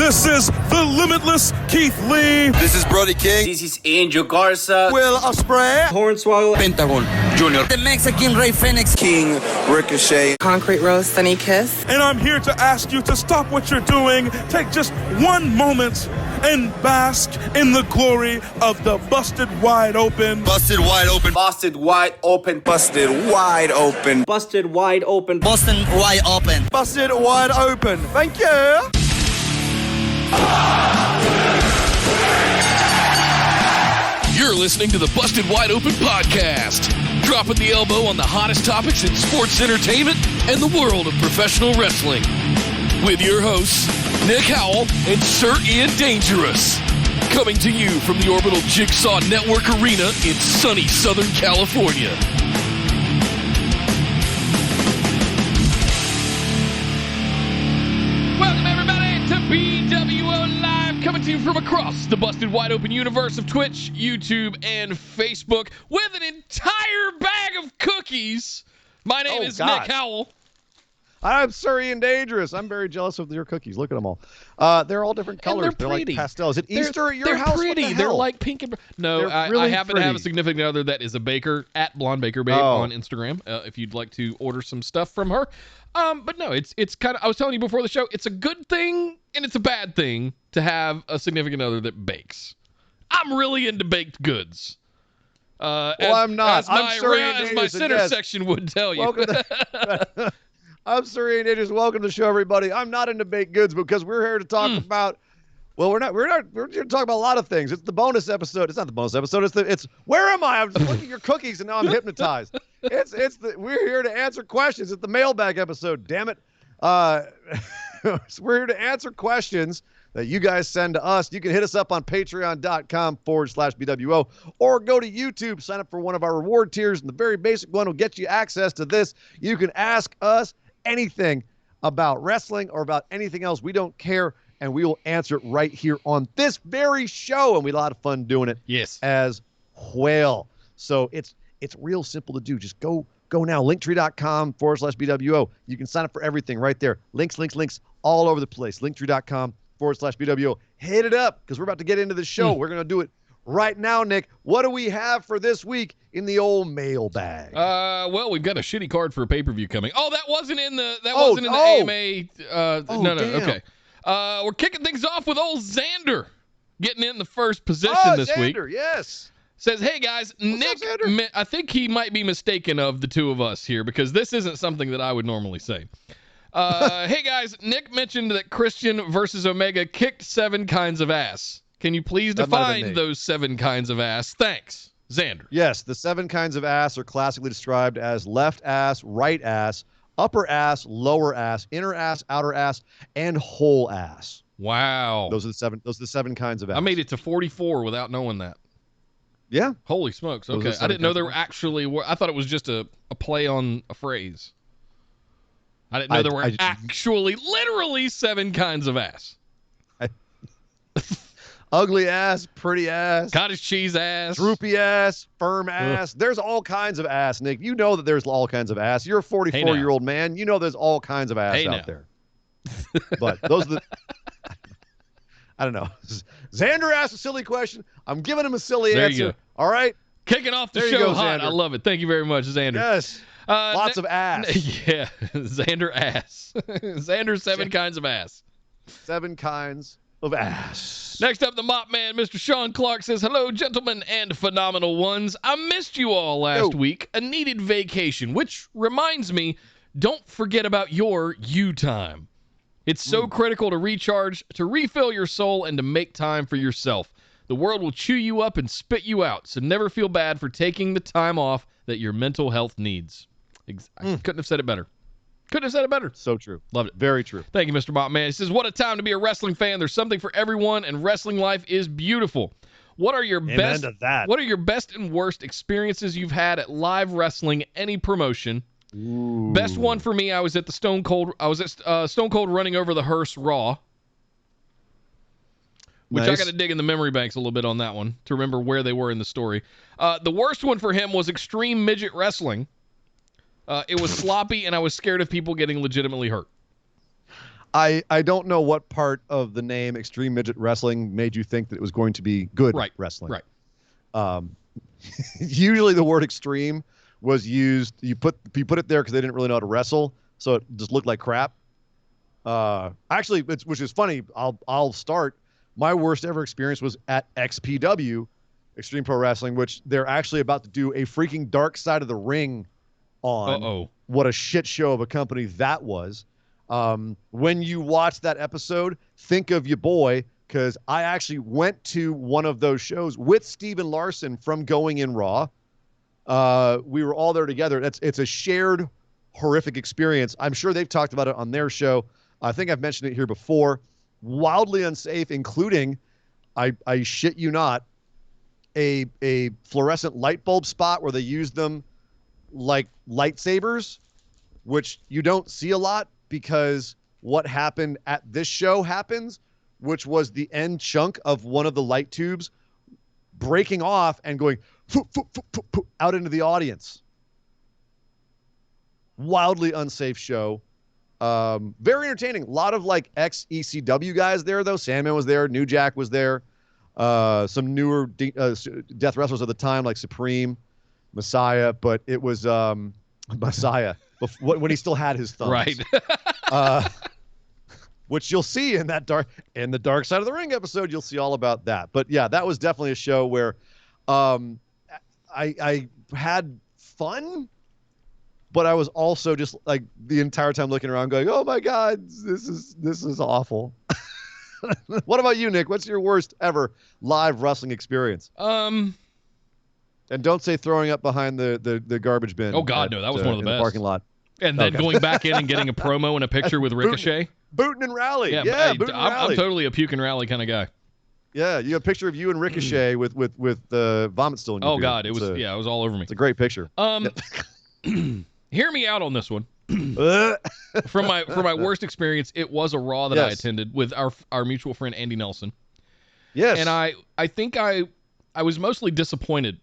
This is the limitless Keith Lee. This is Brody King. This is Angel Garza. Will Ospreay. Hornswoggle. Pentagon Jr. The Mexican Ray Phoenix. King Ricochet. Concrete Rose, Sunny Kiss. And I'm here to ask you to stop what you're doing, take just one moment, and bask in the glory of the Busted Wide Open. Busted Wide Open. Busted Wide Open. Busted Wide Open. Busted Wide Open. Boston Wide Open. Busted Wide Open. Thank you. You're listening to the Busted Wide Open podcast, dropping the elbow on the hottest topics in sports entertainment and the world of professional wrestling. With your hosts, Nick Howell and Sir Ian Dangerous. Coming to you from the Orbital Jigsaw Network Arena in sunny Southern California. Welcome, everybody, to BWO Live, coming to you from across the Busted Wide Open universe of Twitch, YouTube, and Facebook, with an entire bag of cookies. My name is Nick Howell. I'm Sir Ian Dangerous. I'm very jealous of your cookies. Look at them all. They're all different colors. They're like pastels. Is it Easter at your they're house? Pretty. They're like pink and... No, I happen to have a significant other that is a baker, at Blonde Baker Babe on Instagram, if you'd like to order some stuff from her. But no, it's kind of... I was telling you before the show, it's a good thing and it's a bad thing to have a significant other that bakes. I'm really into baked goods. I'm not. As my center section would tell you. I'm Sir Ian Dangerous. Welcome to the show, everybody. I'm not into baked goods because we're here to talk about... Well, we're here to talk about a lot of things. It's the bonus episode. It's not the bonus episode. It's where am I? I'm just looking at your cookies and now I'm hypnotized. We're here to answer questions. It's the mailbag episode. Damn it. So we're here to answer questions that you guys send to us. You can hit us up on patreon.com/BWO or go to YouTube, sign up for one of our reward tiers, and the very basic one will get you access to this. You can ask us anything about wrestling or about anything else. We don't care, and we will answer it right here on this very show, and we had a lot of fun doing it as well. So it's real simple to do. Just go now, linktree.com/BWO. You can sign up for everything right there. Links all over the place. Linktree.com/BWO. Hit it up because we're about to get into the show. We're going to do it right now, Nick. What do we have for this week in the old mailbag? Well, we've got a shitty card for a pay-per-view coming. Oh, that wasn't in the AMA. No, okay. We're kicking things off with old Xander getting in the first position this week. Yes. Says, hey, guys, Nick, I think he might be mistaken of the two of us here because this isn't something that I would normally say. Hey, guys, Nick mentioned that Christian versus Omega kicked 7 kinds of ass. Can you please define those 7 kinds of ass? Thanks, Xander. Yes, the 7 kinds of ass are classically described as left ass, right ass, upper ass, lower ass, inner ass, outer ass, and whole ass. Wow. Those are the 7 kinds of ass. I made it to 44 without knowing that. Yeah. Holy smokes. Okay. I didn't know there were actually... I thought it was just a play on a phrase. I didn't know there were actually literally 7 kinds of ass. Ugly ass, pretty ass, cottage cheese ass, droopy ass, firm ass. There's all kinds of ass, Nick. You know that there's all kinds of ass. You're a 44-year-old man. You know there's all kinds of ass out there. But those are the... I don't know. Xander asked a silly question. I'm giving him a silly answer. All right? Kicking off the show hot. Xander. I love it. Thank you very much, Xander. Yes. Lots of ass. Yeah. Xander ass. Xander 7 kinds of ass. 7 kinds of ass. Next up, the mop man, Mr. Sean Clark, says, hello, gentlemen and phenomenal ones. I missed you all last week. A needed vacation, which reminds me, don't forget about your you time. It's so critical to recharge, to refill your soul, and to make time for yourself. The world will chew you up and spit you out, so never feel bad for taking the time off that your mental health needs. I couldn't have said it better. So true. Loved it. Very true. Thank you, Mr. Botman. He says, what a time to be a wrestling fan. There's something for everyone, and wrestling life is beautiful. What are your best and worst experiences you've had at live wrestling, any promotion? Ooh. Best one for me, I was at Stone Cold running over the hearse Raw. Which I got to dig in the memory banks a little bit on that one to remember where they were in the story. The worst one for him was Extreme Midget Wrestling. It was sloppy, and I was scared of people getting legitimately hurt. I don't know what part of the name Extreme Midget Wrestling made you think that it was going to be good wrestling. Right. Usually the word extreme was used. You put it there because they didn't really know how to wrestle, so it just looked like crap. Actually, which is funny. I'll start. My worst ever experience was at XPW, Extreme Pro Wrestling, which they're actually about to do a freaking Dark Side of the Ring on. Uh-oh. What a shit show of a company that was. When you watch that episode, think of your boy, because I actually went to one of those shows with Steven Larson from Going in Raw. We were all there together. It's a shared horrific experience. I'm sure they've talked about it on their show. I think I've mentioned it here before. Wildly unsafe, including, I shit you not, a fluorescent light bulb spot where they use them like lightsabers, which you don't see a lot because what happened at this show happens, which was the end chunk of one of the light tubes breaking off and going out into the audience. Wildly unsafe show. Very entertaining. A lot of like ex-ECW guys there, though. Sandman was there. New Jack was there. Some newer death wrestlers of the time, like Supreme, Messiah. But it was Messiah when he still had his thumbs. Right. Which you'll see in the Dark Side of the Ring episode. You'll see all about that. But yeah, that was definitely a show where I had fun. But I was also just like the entire time looking around going, oh my God, this is awful. What about you, Nick? What's your worst ever live wrestling experience? And don't say throwing up behind the garbage bin. Oh God, no, that was one of the best. Parking lot. And then going back in and getting a promo and a picture with Ricochet. Bootin' and Rally. Yeah, Bootin' and I'm Rally. totally a puke and rally kind of guy. Yeah, you have a picture of you and Ricochet with vomit still in your beard. God, it was all over me. It's a great picture. Hear me out on this one. For my worst experience, it was a Raw that I attended with our mutual friend Andy Nelson. Yes. And I think I was mostly disappointed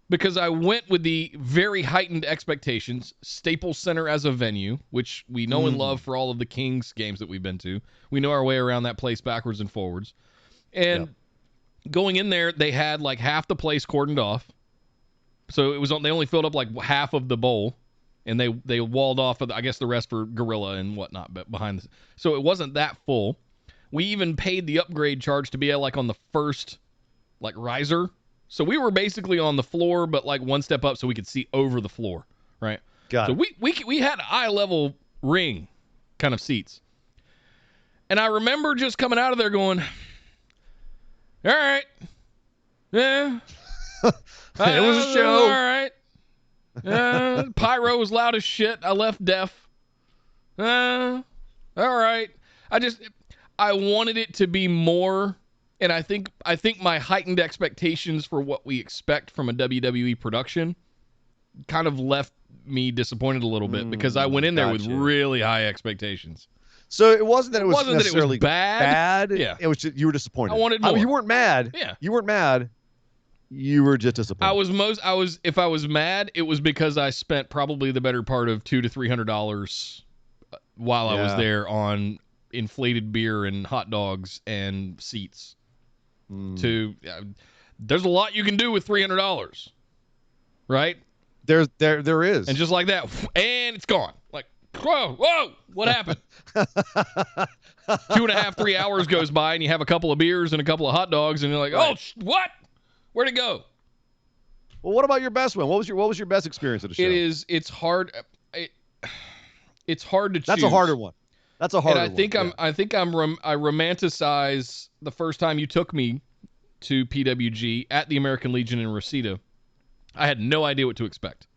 because I went with the very heightened expectations. Staples Center as a venue, which we know and love for all of the Kings games that we've been to. We know our way around that place backwards and forwards. And going in there, they had like half the place cordoned off. So they only filled up like half of the bowl. And they walled off, I guess, the rest for Gorilla and whatnot, but behind so it wasn't that full. We even paid the upgrade charge to be like on the first like riser. So we were basically on the floor, but like one step up so we could see over the floor, right? Got it. We had eye level ring kind of seats. And I remember just coming out of there going, all right, yeah. It was a show. All right. Pyro was loud as shit. I left deaf. All right. I wanted it to be more, and I think my heightened expectations for what we expect from a WWE production kind of left me disappointed a little bit because I went in there with really high expectations. So it wasn't that it was necessarily bad. Yeah. It was just, you were disappointed. I wanted more. I mean, you weren't mad. Yeah. You weren't mad. You were just disappointed. If I was mad, it was because I spent probably the better part of $200 to $300 while I was there on inflated beer and hot dogs and seats. There's a lot you can do with $300, right? There is. And just like that, and it's gone. Like, whoa, what happened? 2.5, 3 hours goes by, and you have a couple of beers and a couple of hot dogs, and you're like, what? Where'd it go? Well, what about your best one? What was your best experience at a show? It's hard. It's hard to choose. That's a harder one. That's a harder one. I think I romanticize the first time you took me to PWG at the American Legion in Reseda. I had no idea what to expect.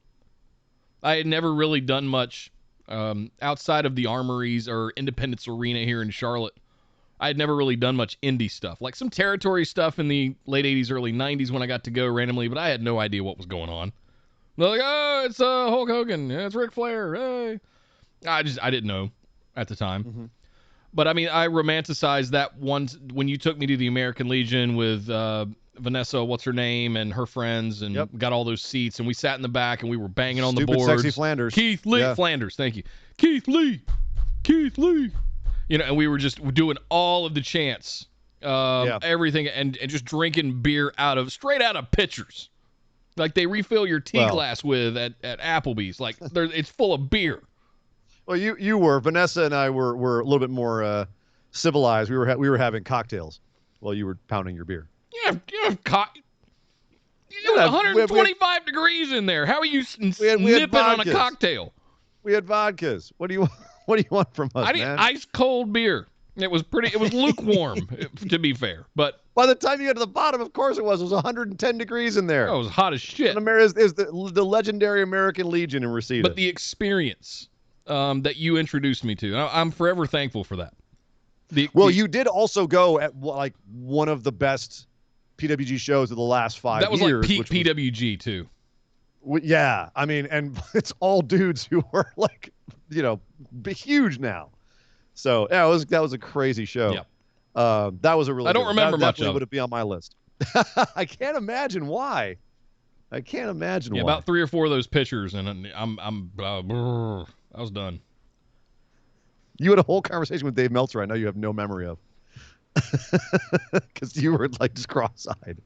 I had never really done much outside of the Armories or Independence Arena here in Charlotte. I had never really done much indie stuff, like some territory stuff in the late 80s, early 90s when I got to go randomly, but I had no idea what was going on. They're like, oh, it's Hulk Hogan. Yeah, it's Ric Flair. Hey. I didn't know at the time. Mm-hmm. But, I mean, I romanticized that once when you took me to the American Legion with Vanessa, what's her name, and her friends, and got all those seats, and we sat in the back, and we were banging on the boards. Sexy Flanders. Keith Lee. Yeah. Flanders, thank you. Keith Lee. and we were just doing all of the chants, everything, and just drinking beer straight out of pitchers. Like they refill your tea glass with at Applebee's. Like it's full of beer. Well, you were. Vanessa and I were a little bit more civilized. We were having cocktails while you were pounding your beer. It was 125 degrees in there. How are you nipping on a cocktail? We had vodkas. What do you want from us, I need ice cold beer. It was lukewarm, to be fair. But by the time you got to the bottom, of course it was 110 degrees in there. It was hot as shit. Is the legendary American Legion in Reseda. But the experience that you introduced me to, I'm forever thankful for that. You did also go at like one of the best PWG shows of the last 5 years. That was like peak PWG too. Yeah, I mean, and it's all dudes who are like, huge now. So yeah, that was a crazy show. Yep. That was a really. I don't remember much of it. Would it be on my list? I can't imagine why. Why. About 3 or 4 of those pitchers, and I was done. You had a whole conversation with Dave Meltzer. I know you have no memory of, because you were like just cross-eyed.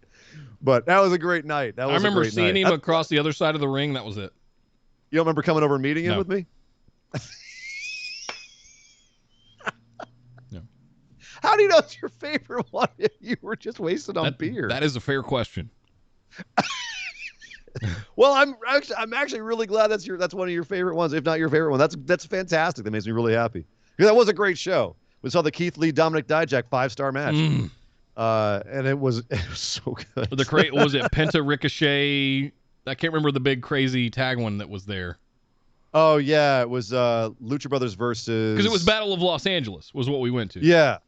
But that was a great night. I remember seeing him across the other side of the ring. That was it. You don't remember coming over and meeting him with me? No. How do you know it's your favorite one if you were just wasted on beer? That is a fair question. Well, I'm actually really glad that's one of your favorite ones, if not your favorite one. That's fantastic. That makes me really happy. Because that was a great show. We saw the Keith Lee Dominic Dijak 5-star match. And it was so good. Was it Penta Ricochet? I can't remember the big crazy tag one that was there. Oh yeah, it was Lucha Brothers versus. Because it was Battle of Los Angeles was what we went to. Yeah.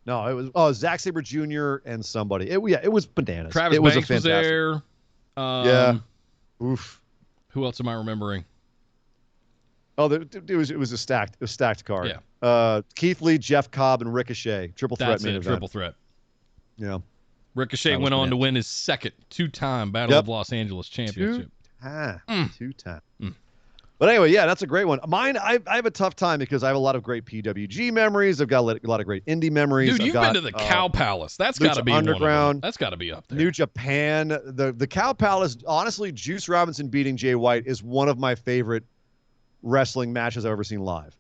No, it was Zack Sabre Jr. and somebody. It was bananas. Travis Banks was there. Yeah. Oof. Who else am I remembering? Oh, it was a stacked card. Yeah. Keith Lee, Jeff Cobb, and Ricochet. Triple threat main event. Triple threat. Yeah. Ricochet went on to win his second 2-time Battle of Los Angeles championship. 2-time. But anyway, yeah, that's a great one. Mine, I have a tough time because I have a lot of great PWG memories. I've got a lot of great indie memories. Dude, you've been to the Cow Palace. That's got to be Underground. That's got to be up there. New Japan. The Cow Palace, honestly, Juice Robinson beating Jay White is one of my favorite wrestling matches I've ever seen live.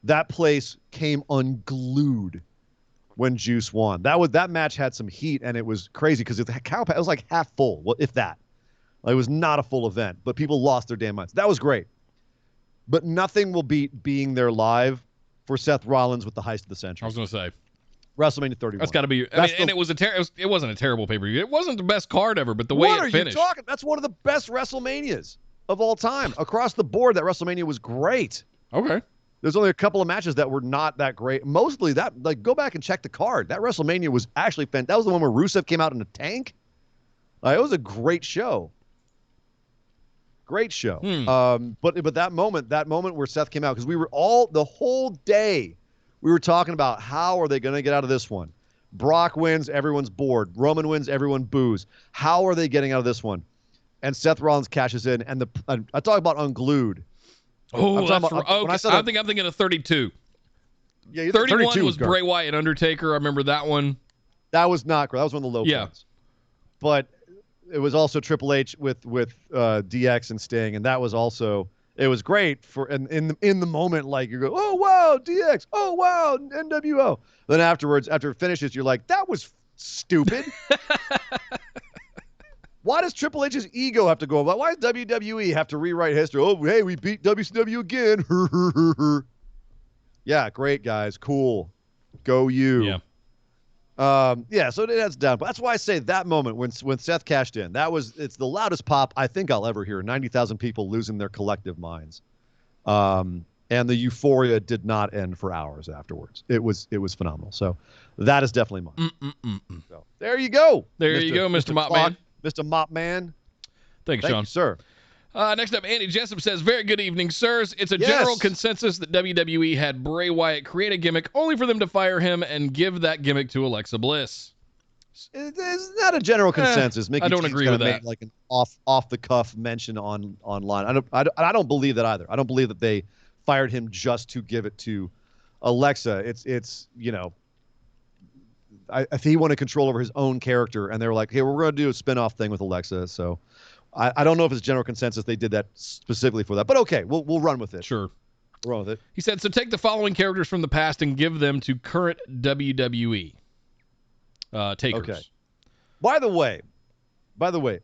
That place came unglued when Juice won. That match had some heat, and it was crazy because the Cow Palace was like half full, well, if that. It was not a full event, but people lost their damn minds. That was great. But nothing will beat being there live for Seth Rollins with the heist of the century. I was going to say WrestleMania 31. That's got to be. And it wasn't a terrible pay-per-view. It wasn't the best card ever, but the way it finished. What are you talking? That's one of the best WrestleManias of all time. Across the board, that WrestleMania was great. Okay. There's only a couple of matches that were not that great. Mostly that, go back and check the card. That WrestleMania was actually fantastic. That was the one where Rusev came out in a tank. It was a great show. Great show. But that moment where Seth came out, because we were the whole day, we were talking about how are they going to get out of this one. Brock wins, everyone's bored. Roman wins, everyone boos. How are they getting out of this one? And Seth Rollins cashes in, and I talk about unglued. Oh, I think I'm thinking of 32. Yeah, 31 was Bray Wyatt and Undertaker. I remember that one. That was not great. That was one of the low points. But it was also Triple H with DX and Sting, and that was also, it was great for in the moment, like you go, oh wow, DX, oh wow, NWO. Then afterwards, after it finishes, you're like, that was stupid. Why does Triple H's ego have to go? Why does WWE have to rewrite history? Oh, hey, we beat WCW again. Yeah, great guys, cool, go you. Yeah. So that's down. But that's why I say that moment when Seth cashed in, it's the loudest pop I think I'll ever hear. 90,000 people losing their collective minds. And the euphoria did not end for hours afterwards. It was phenomenal. So that is definitely mine. So there you go. There you go, Mr. Mop Man. Mr. Mop Man. Thank you, Sean. You, sir. Next up, Andy Jessup says, very good evening, sirs. It's a general consensus that WWE had Bray Wyatt create a gimmick only for them to fire him and give that gimmick to Alexa Bliss. It's not a general consensus. I don't agree with that. Like an off the cuff mention online. I don't believe that either. I don't believe that they fired him just to give it to Alexa, it's I think he wanted control over his own character, and they were like, hey, we're going to do a spin-off thing with Alexa. So I don't know if it's general consensus they did that specifically for that, but okay, we'll run with it. Sure. We'll run with it. He said, so take the following characters from the past and give them to current WWE takers. Okay. By the way,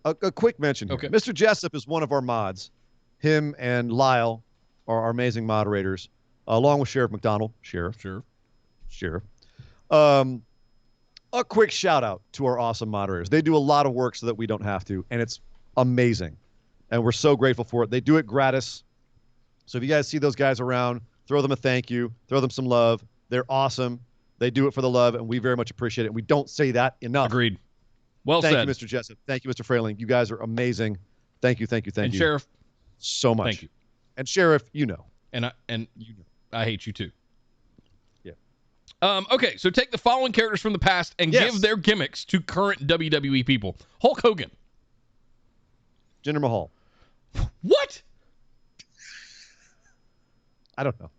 a quick mention here. Okay. Mr. Jessup is one of our mods. Him and Lyle are our amazing moderators, along with Sheriff McDonald. Sheriff. A quick shout out to our awesome moderators. They do a lot of work so that we don't have to, and it's amazing. And we're so grateful for it. They do it gratis. So if you guys see those guys around, throw them a thank you, throw them some love. They're awesome. They do it for the love, and we very much appreciate it. And we don't say that enough. Agreed. Well Thank said. you, Mr. Jessup. Thank you, Mr. Frayling. You guys are amazing. Thank you. And Sheriff, so much. thank you. And Sheriff, you know. And I hate you too. Yeah. Okay, so take the following characters from the past and give their gimmicks to current WWE people. Hulk Hogan. Jinder Mahal. What? I don't know.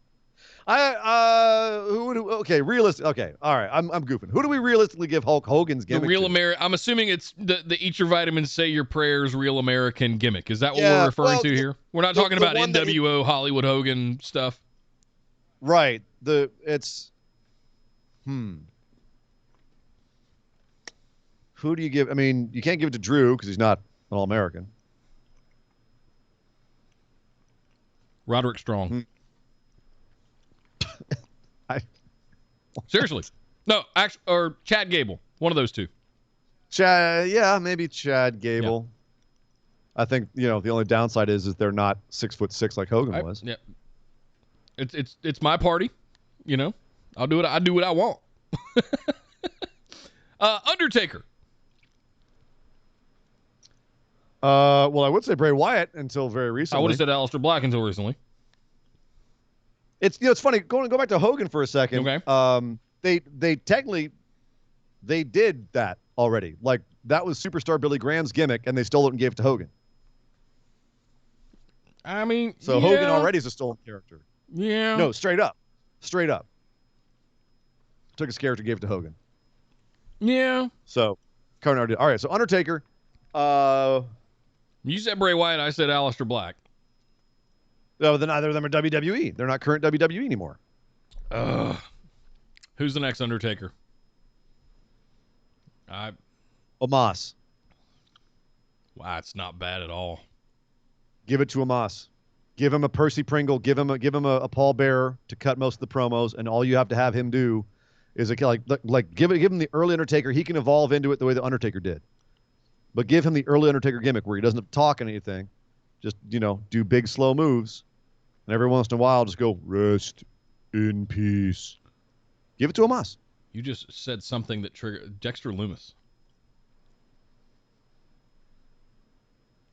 Okay, realistic. Okay, all right. I'm goofing. Who do we realistically give Hulk Hogan's gimmick? The real to? American. I'm assuming it's the eat your vitamins, say your prayers, real American gimmick. Is that what we're referring to here? We're not talking about NWO Hollywood Hogan stuff. Right. Who do you give? I mean, you can't give it to Drew because he's not an All-American. Roderick Strong. Seriously. No, actually, or Chad Gable. One of those two. Maybe Chad Gable. Yeah. I think, the only downside is they're not 6'6" like Hogan was. Yeah. It's my party, I'll do it. I do what I want. Undertaker. Well, I would say Bray Wyatt until very recently. I would have said Aleister Black until recently. It's funny go back to Hogan for a second. Okay. They technically did that already. Like that was Superstar Billy Graham's gimmick, and they stole it and gave it to Hogan. I mean, so Hogan already is a stolen character. Yeah. No, straight up. Took his character, gave it to Hogan. Yeah. So, Carnard did. All right. So Undertaker. You said Bray Wyatt. I said Aleister Black. No, then neither of them are WWE. They're not current WWE anymore. Who's the next Undertaker? Omos. Wow, it's not bad at all. Give it to Omos. Give him a Percy Pringle. Give him a Paul Bearer to cut most of the promos, and all you have to have him do is give him the early Undertaker. He can evolve into it the way the Undertaker did. But give him the early Undertaker gimmick where he doesn't have to talk on anything. Just, do big, slow moves. And every once in a while, just go, rest in peace. Give it to Omos. You just said something that triggered Dexter Lumis.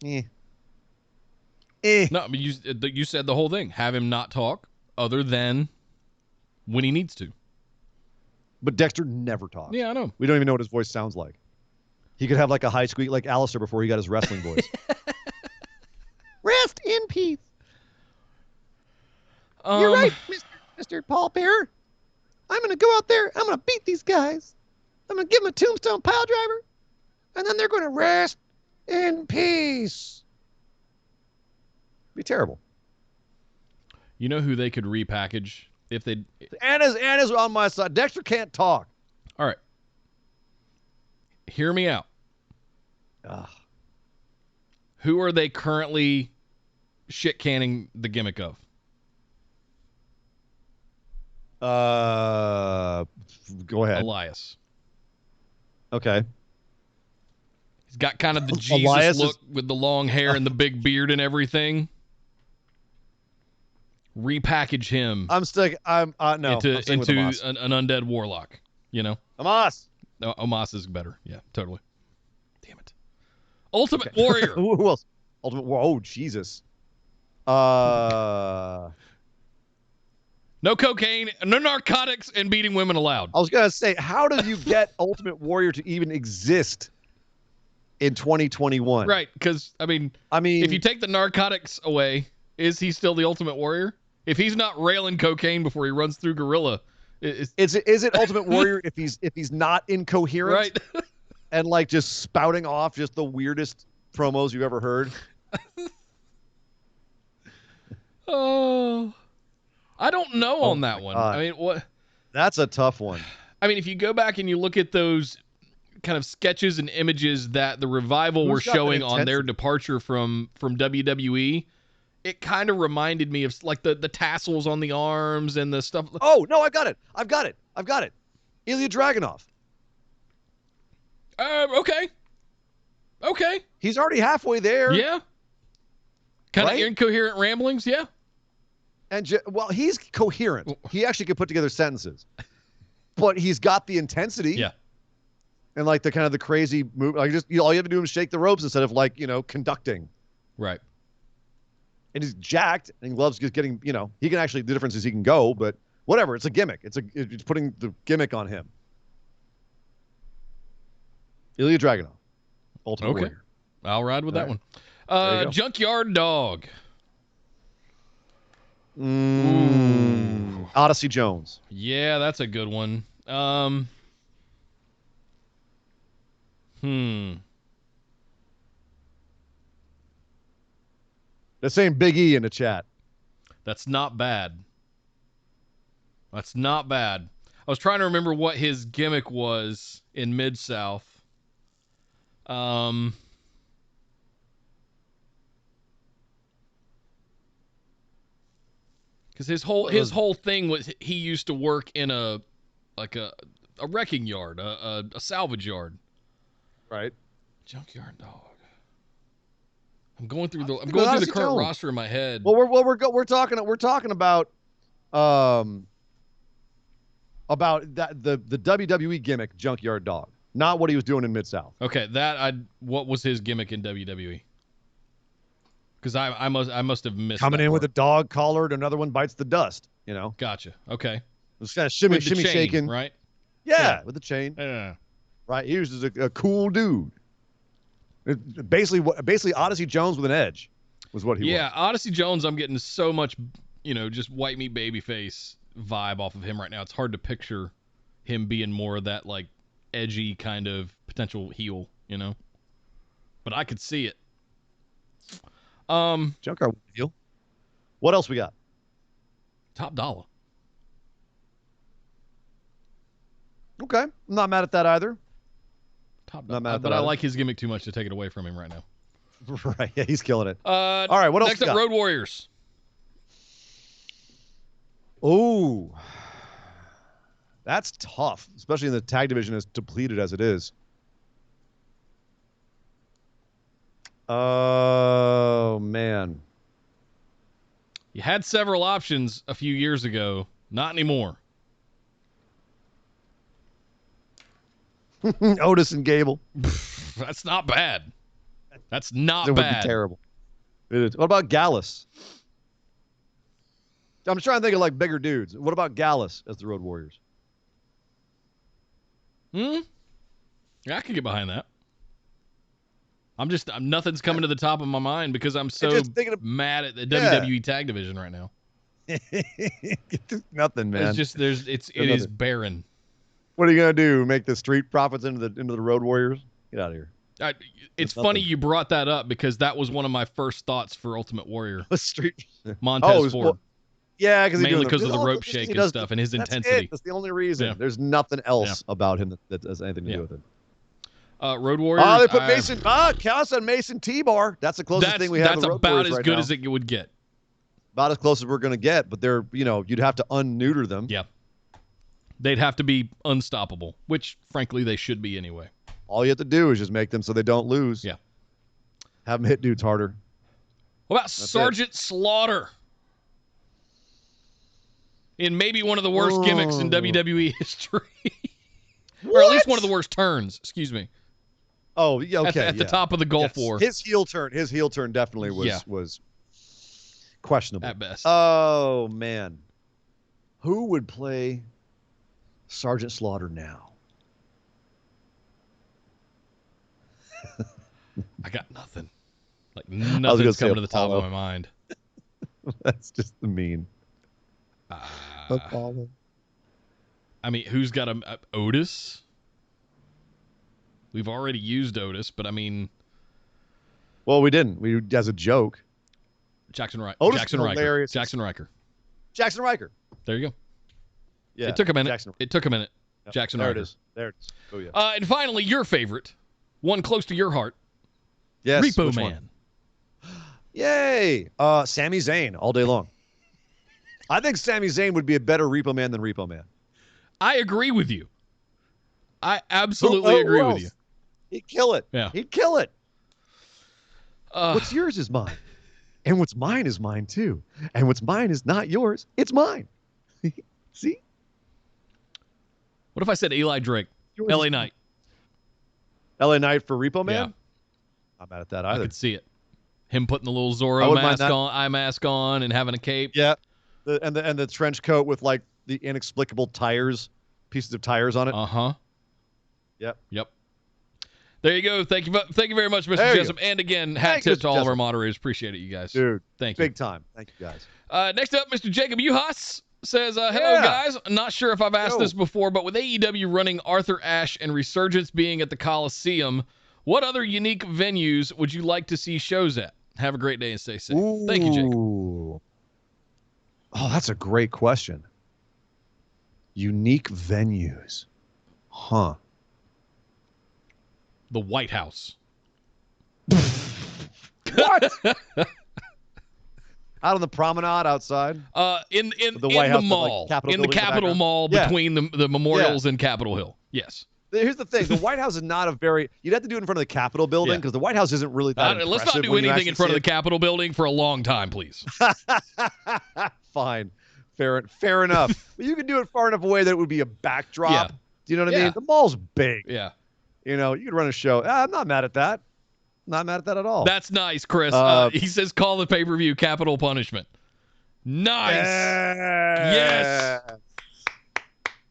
No, I mean, you said the whole thing. Have him not talk other than when he needs to. But Dexter never talks. Yeah, I know. We don't even know what his voice sounds like. He could have like a high squeak like Alistair before he got his wrestling voice. Rest in peace. You're right, Mr. Paul Bearer. I'm going to go out there. I'm going to beat these guys. I'm going to give them a tombstone pile driver. And then they're going to rest in peace. Be terrible. You know who they could repackage if they... Anna's on my side. Dexter can't talk. All right. Hear me out. Who are they currently shit canning the gimmick of? Go ahead. Elias. Okay. He's got kind of the Jesus look with the long hair and the big beard and everything. Repackage him. I'm sticking. No. Into I'm with Omos. an undead warlock. Omos. No, Omos is better. Yeah, totally. Damn it. Ultimate Warrior. Who else? Ultimate Warrior. Oh, Jesus. No cocaine, no narcotics, and beating women allowed. I was going to say, how do you get Ultimate Warrior to even exist in 2021? Right, because, I mean, if you take the narcotics away, is he still the Ultimate Warrior? If he's not railing cocaine before he runs through Gorilla, Is it Ultimate Warrior if he's not incoherent, right? and like just spouting off just the weirdest promos you've ever heard? Oh, I don't know on that one. God. I mean, what? That's a tough one. I mean, if you go back and you look at those kind of sketches and images that the Revival were Who's got that showing on their intensity? departure from WWE, it kind of reminded me of like the tassels on the arms and the stuff. Oh no, I've got it. Ilya Dragunov. Okay. He's already halfway there. Yeah. Kind of Right? incoherent ramblings. Yeah. And well, he's coherent. He actually could put together sentences, but he's got the intensity. Yeah. And like the kind of the crazy move. Like all you have to do is shake the ropes instead of like conducting. Right. And he's jacked and loves just getting. He can actually. The difference is he can go, but whatever. It's a gimmick. It's putting the gimmick on him. Ilya Dragunov, Ultimate Warrior. I'll ride with that All one. you go. Junkyard Dog. Odyssey Jones. Yeah, that's a good one. They're saying Big E in the chat. That's not bad. I was trying to remember what his gimmick was in Mid-South. Because his whole thing was he used to work in a wrecking yard, a salvage yard. Right. Junkyard Dog. I'm going through the Odyssey current Jones. roster in my head. Well, we're talking about that the WWE gimmick Junkyard Dog, not what he was doing in Mid-South. Okay, what was his gimmick in WWE? Because I must have missed Coming that in with a part. dog collared, another one bites the dust. Gotcha. Okay. It's kind of shimmy With the chain, shaking, right? Yeah, with the chain. Yeah. Right. He was just a cool dude. Basically Odyssey Jones with an edge was what he was. Yeah, Odyssey Jones, I'm getting so much, just white meat baby face vibe off of him right now. It's hard to picture him being more of that like edgy kind of potential heel, But I could see it. Junkyard heel. What else we got? Top Dollar. Okay. I'm not mad at that either. Top Not mad Dollar. at But that I either. like his gimmick too much to take it away from him right now. Right. Yeah, he's killing it. All right, what else Next we up, got? Road Warriors. Oh, that's tough, especially in the tag division as depleted as it is. Oh, man. You had several options a few years ago. Not anymore. Otis and Gable. That's not bad. That's not It would bad. be terrible. It is. What about Gallus? I'm trying to think of like bigger dudes. What about Gallus as the Road Warriors? Yeah, I could get behind that. Nothing's coming to the top of my mind because I'm so just thinking of- mad at the Yeah. WWE tag division right now. Nothing, man. It's just it is barren. What are you gonna do? Make the Street Profits into the Road Warriors? Get out of here. It's There's funny nothing. you brought that up because that was one of my first thoughts for Ultimate Warrior. Street. Montez Ford. Well, yeah, because Mainly because of the rope shake and stuff and his intensity. That's the only reason. Yeah. There's nothing else about him that has anything to do with it. Road Warriors. Oh, they put Mason. Counts on Mason T-Bar. That's the closest thing we have. That's to Road about Warriors as right good now. as it would get. About as close as we're gonna get, but they're you'd have to unneuter them. Yeah. They'd have to be unstoppable, which frankly they should be anyway. All you have to do is just make them so they don't lose. Yeah. Have them hit dudes harder. What about Sergeant Slaughter? In maybe one of the worst gimmicks in WWE history. Or at least one of the worst turns, excuse me. Oh, yeah, okay. At the top of the Gulf War. His heel turn definitely was questionable. At best. Oh, man. Who would play Sergeant Slaughter now? I got nothing. Like nothing's coming to the top of my mind. That's just the mean. I mean, who's got a Otis? We've already used Otis, but I mean, Well, we didn't. We as a joke. Jackson Riker. Otis Jackson is Riker. hilarious. Jackson Riker. Jackson Riker. There you go. Yeah. It took a minute. Jackson. It took a minute. Yep. Jackson There Riker. it is. There it is. Oh yeah. And finally, your favorite, one close to your heart, Yes. Repo which Man. one? Yay! Sami Zayn all day long. I think Sami Zayn would be a better Repo Man than Repo Man. I agree with you. I absolutely agree with you. He'd kill it. Yeah. He'd kill it. What's yours is mine. And what's mine is mine too. And what's mine is not yours. It's mine. See? What if I said Eli Drake, Yours LA is Knight? LA Knight for Repo Man? Yeah. Not mad at that I either. could see it. Him putting the little I Zorro wouldn't mind mask that. on, eye mask on, and having a cape. Yeah. And the trench coat with like the inexplicable pieces of tires on it. Uh-huh. Yep. There you go. Thank you very much, Mr. There you Jessup. And again, hat Thank you, tip to Mr. all of our Jessup. moderators. Appreciate it, you guys. Dude, Thank you. big time. Thank you guys. Next up, Mr. Jacob Uhas says, hello, Yeah. guys. I'm not sure if I've asked Yo. this before, but with AEW running Arthur Ashe and Resurgence being at the Coliseum, what other unique venues would you like to see shows at? Have a great day and stay safe. Thank you, Jacob. Ooh. Oh, that's a great question. Unique venues. Huh. The White House. What? Out on the promenade outside? In The White the House, mall. like, Capitol in the building in the Capitol background? Mall Yeah. between the memorials and Capitol Hill. Yes. Here's the thing. The White House is not a very... You'd have to do it in front of the Capitol building Yeah. because the White House isn't really that Let's not impressive do when you anything in actually front of the see Capitol building for a long time, please. it. Fine. Fair enough. But you can do it far enough away that it would be a backdrop. Yeah. Do you know what I Yeah. mean? The mall's big. Yeah. You know, you could run a show. I'm not mad at that. Not mad at that at all. That's nice, Chris. He says call the pay-per-view Capital Punishment. Nice. Yes.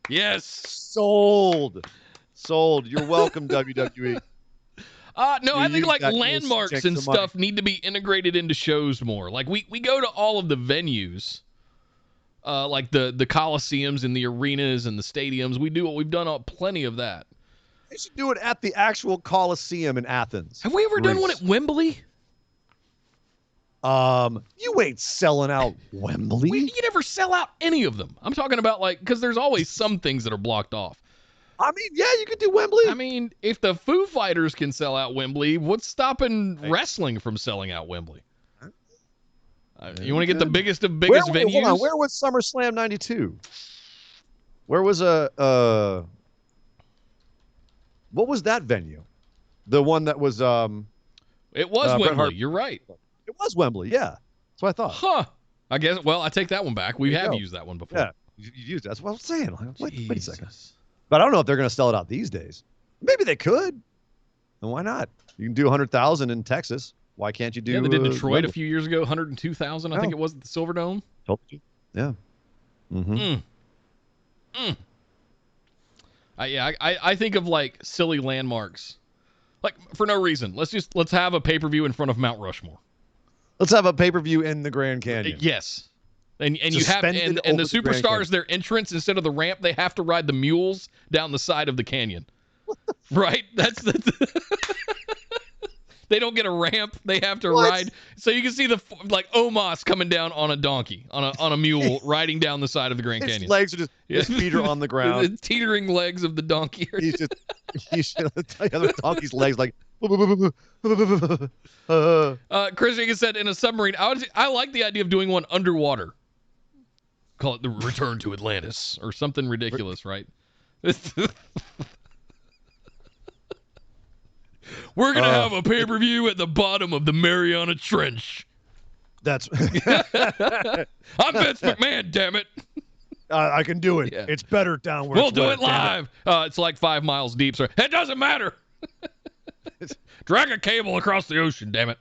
Yes. Sold. You're welcome, WWE. No, I think use like that landmarks check and some money. stuff need to be integrated into shows more. Like we go to all of the venues, like the Coliseums and the arenas and the stadiums. We've done plenty of that. They should do it at the actual Coliseum in Athens. Have we ever done one Greece. at Wembley? You ain't selling out Wembley. You never sell out any of them. I'm talking about like because there's always some things that are blocked off. I mean, yeah, you could do Wembley. I mean, if the Foo Fighters can sell out Wembley, what's stopping wrestling from selling out Wembley? You want to get the biggest of biggest venues? Hold on, where was SummerSlam '92? Where was what was that venue? The one that was It was Bret Wembley. Hart- You're right. It was Wembley, yeah. That's what I thought. Huh. I guess. Well, I take that one back. We There you have go. used that one before. Yeah, you used it. That's what I'm saying. Like, wait a second. Jesus. But I don't know if they're going to sell it out these days. Maybe they could. And why not? You can do 100,000 in Texas. Why can't you do? Yeah, they did Detroit Wembley? a few years ago, 102,000. I think it was at the Silverdome. Told you. Yeah. Mm-hmm. I think of like silly landmarks, like for no reason. Let's have a pay-per-view in front of Mount Rushmore. Let's have a pay-per-view in the Grand Canyon. Yes. And you have Suspended and the over the Grand superstars, their entrance instead of the ramp, they have to ride the mules down the side of the canyon. Right? That's they don't get a ramp. They have to ride. So you can see the like Omos coming down on a donkey, on a mule, riding down the side of the Grand His Canyon. legs are just his feet are on the ground. The teetering legs of the donkey. He's just the other donkey's legs like. Chris Jenkins said in a submarine. I like the idea of doing one underwater. Call it the Return to Atlantis or something ridiculous, right? We're gonna have a pay-per-view at the bottom of the Mariana Trench. That's. I'm Vince McMahon, damn it. I can do it. Yeah. It's better down where We'll it's do wet, it damn live. It's like 5 miles deep, sir. It doesn't matter. Drag a cable across the ocean, damn it.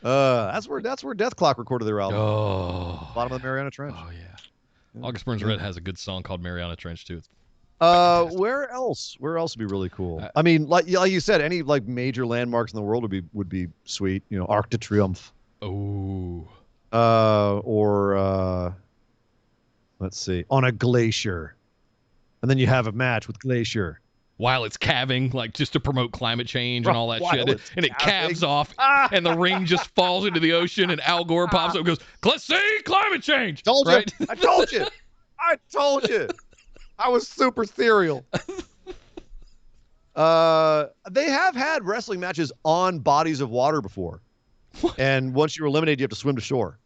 That's where Death Clock recorded their album. Oh. Bottom of the Mariana Trench. Oh yeah. August Burns Red has a good song called Mariana Trench too. Where else? Where else would be really cool? I mean, like you said, any like major landmarks in the world would be sweet. You know, Arc de Triomphe. Oh. Or Let's see. On a glacier. And then you have a match with Glacier. While it's calving, like just to promote climate change and all that While shit. it's And it calving. calves off, and the ring just falls into the ocean, and Al Gore pops up and goes, let's see, climate change. Told right? you. I told you. I told you. I was super serial. They have had wrestling matches on bodies of water before. What? And once you're eliminated, you have to swim to shore.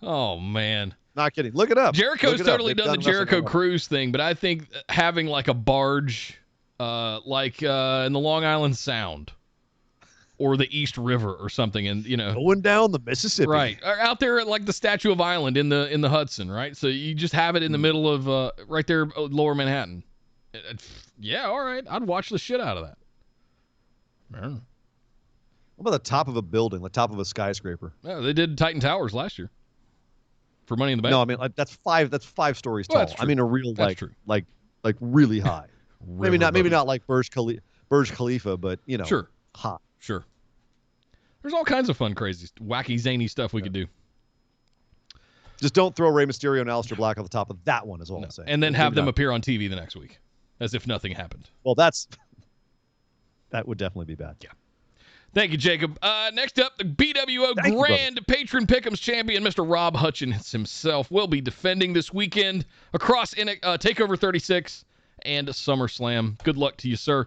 Oh, man. Not kidding. Look it up. Jericho's Look it up. totally They've done the wrestling Jericho on water. cruise thing, but I think having like a barge in the Long Island Sound or the East River or something, and Going down the Mississippi. right, or out there at like the Statue of Island in the Hudson, right? So you just have it in the middle of right there, Lower Manhattan. Yeah, all right, I'd watch the shit out of that. What about the top of a building, the top of a skyscraper? Yeah, they did Titan Towers last year for Money in the Bank. No, I mean that's five stories tall. Well, that's true. I mean a real That's true. like really high. maybe not like Burj Khalifa, but Sure. high. Sure. There's all kinds of fun, crazy, wacky, zany stuff we could do. Just don't throw Rey Mysterio and Aleister Black on the top of that one is all I'm saying. And then Leave have it them out. appear on TV the next week, as if nothing happened. Well, that would definitely be bad. Yeah. Thank you, Jacob. Next up, the BWO Thank you, Grand Patron Pick'ems champion, Mr. Rob Hutchins himself, will be defending this weekend across TakeOver 36 and SummerSlam. Good luck to you, sir.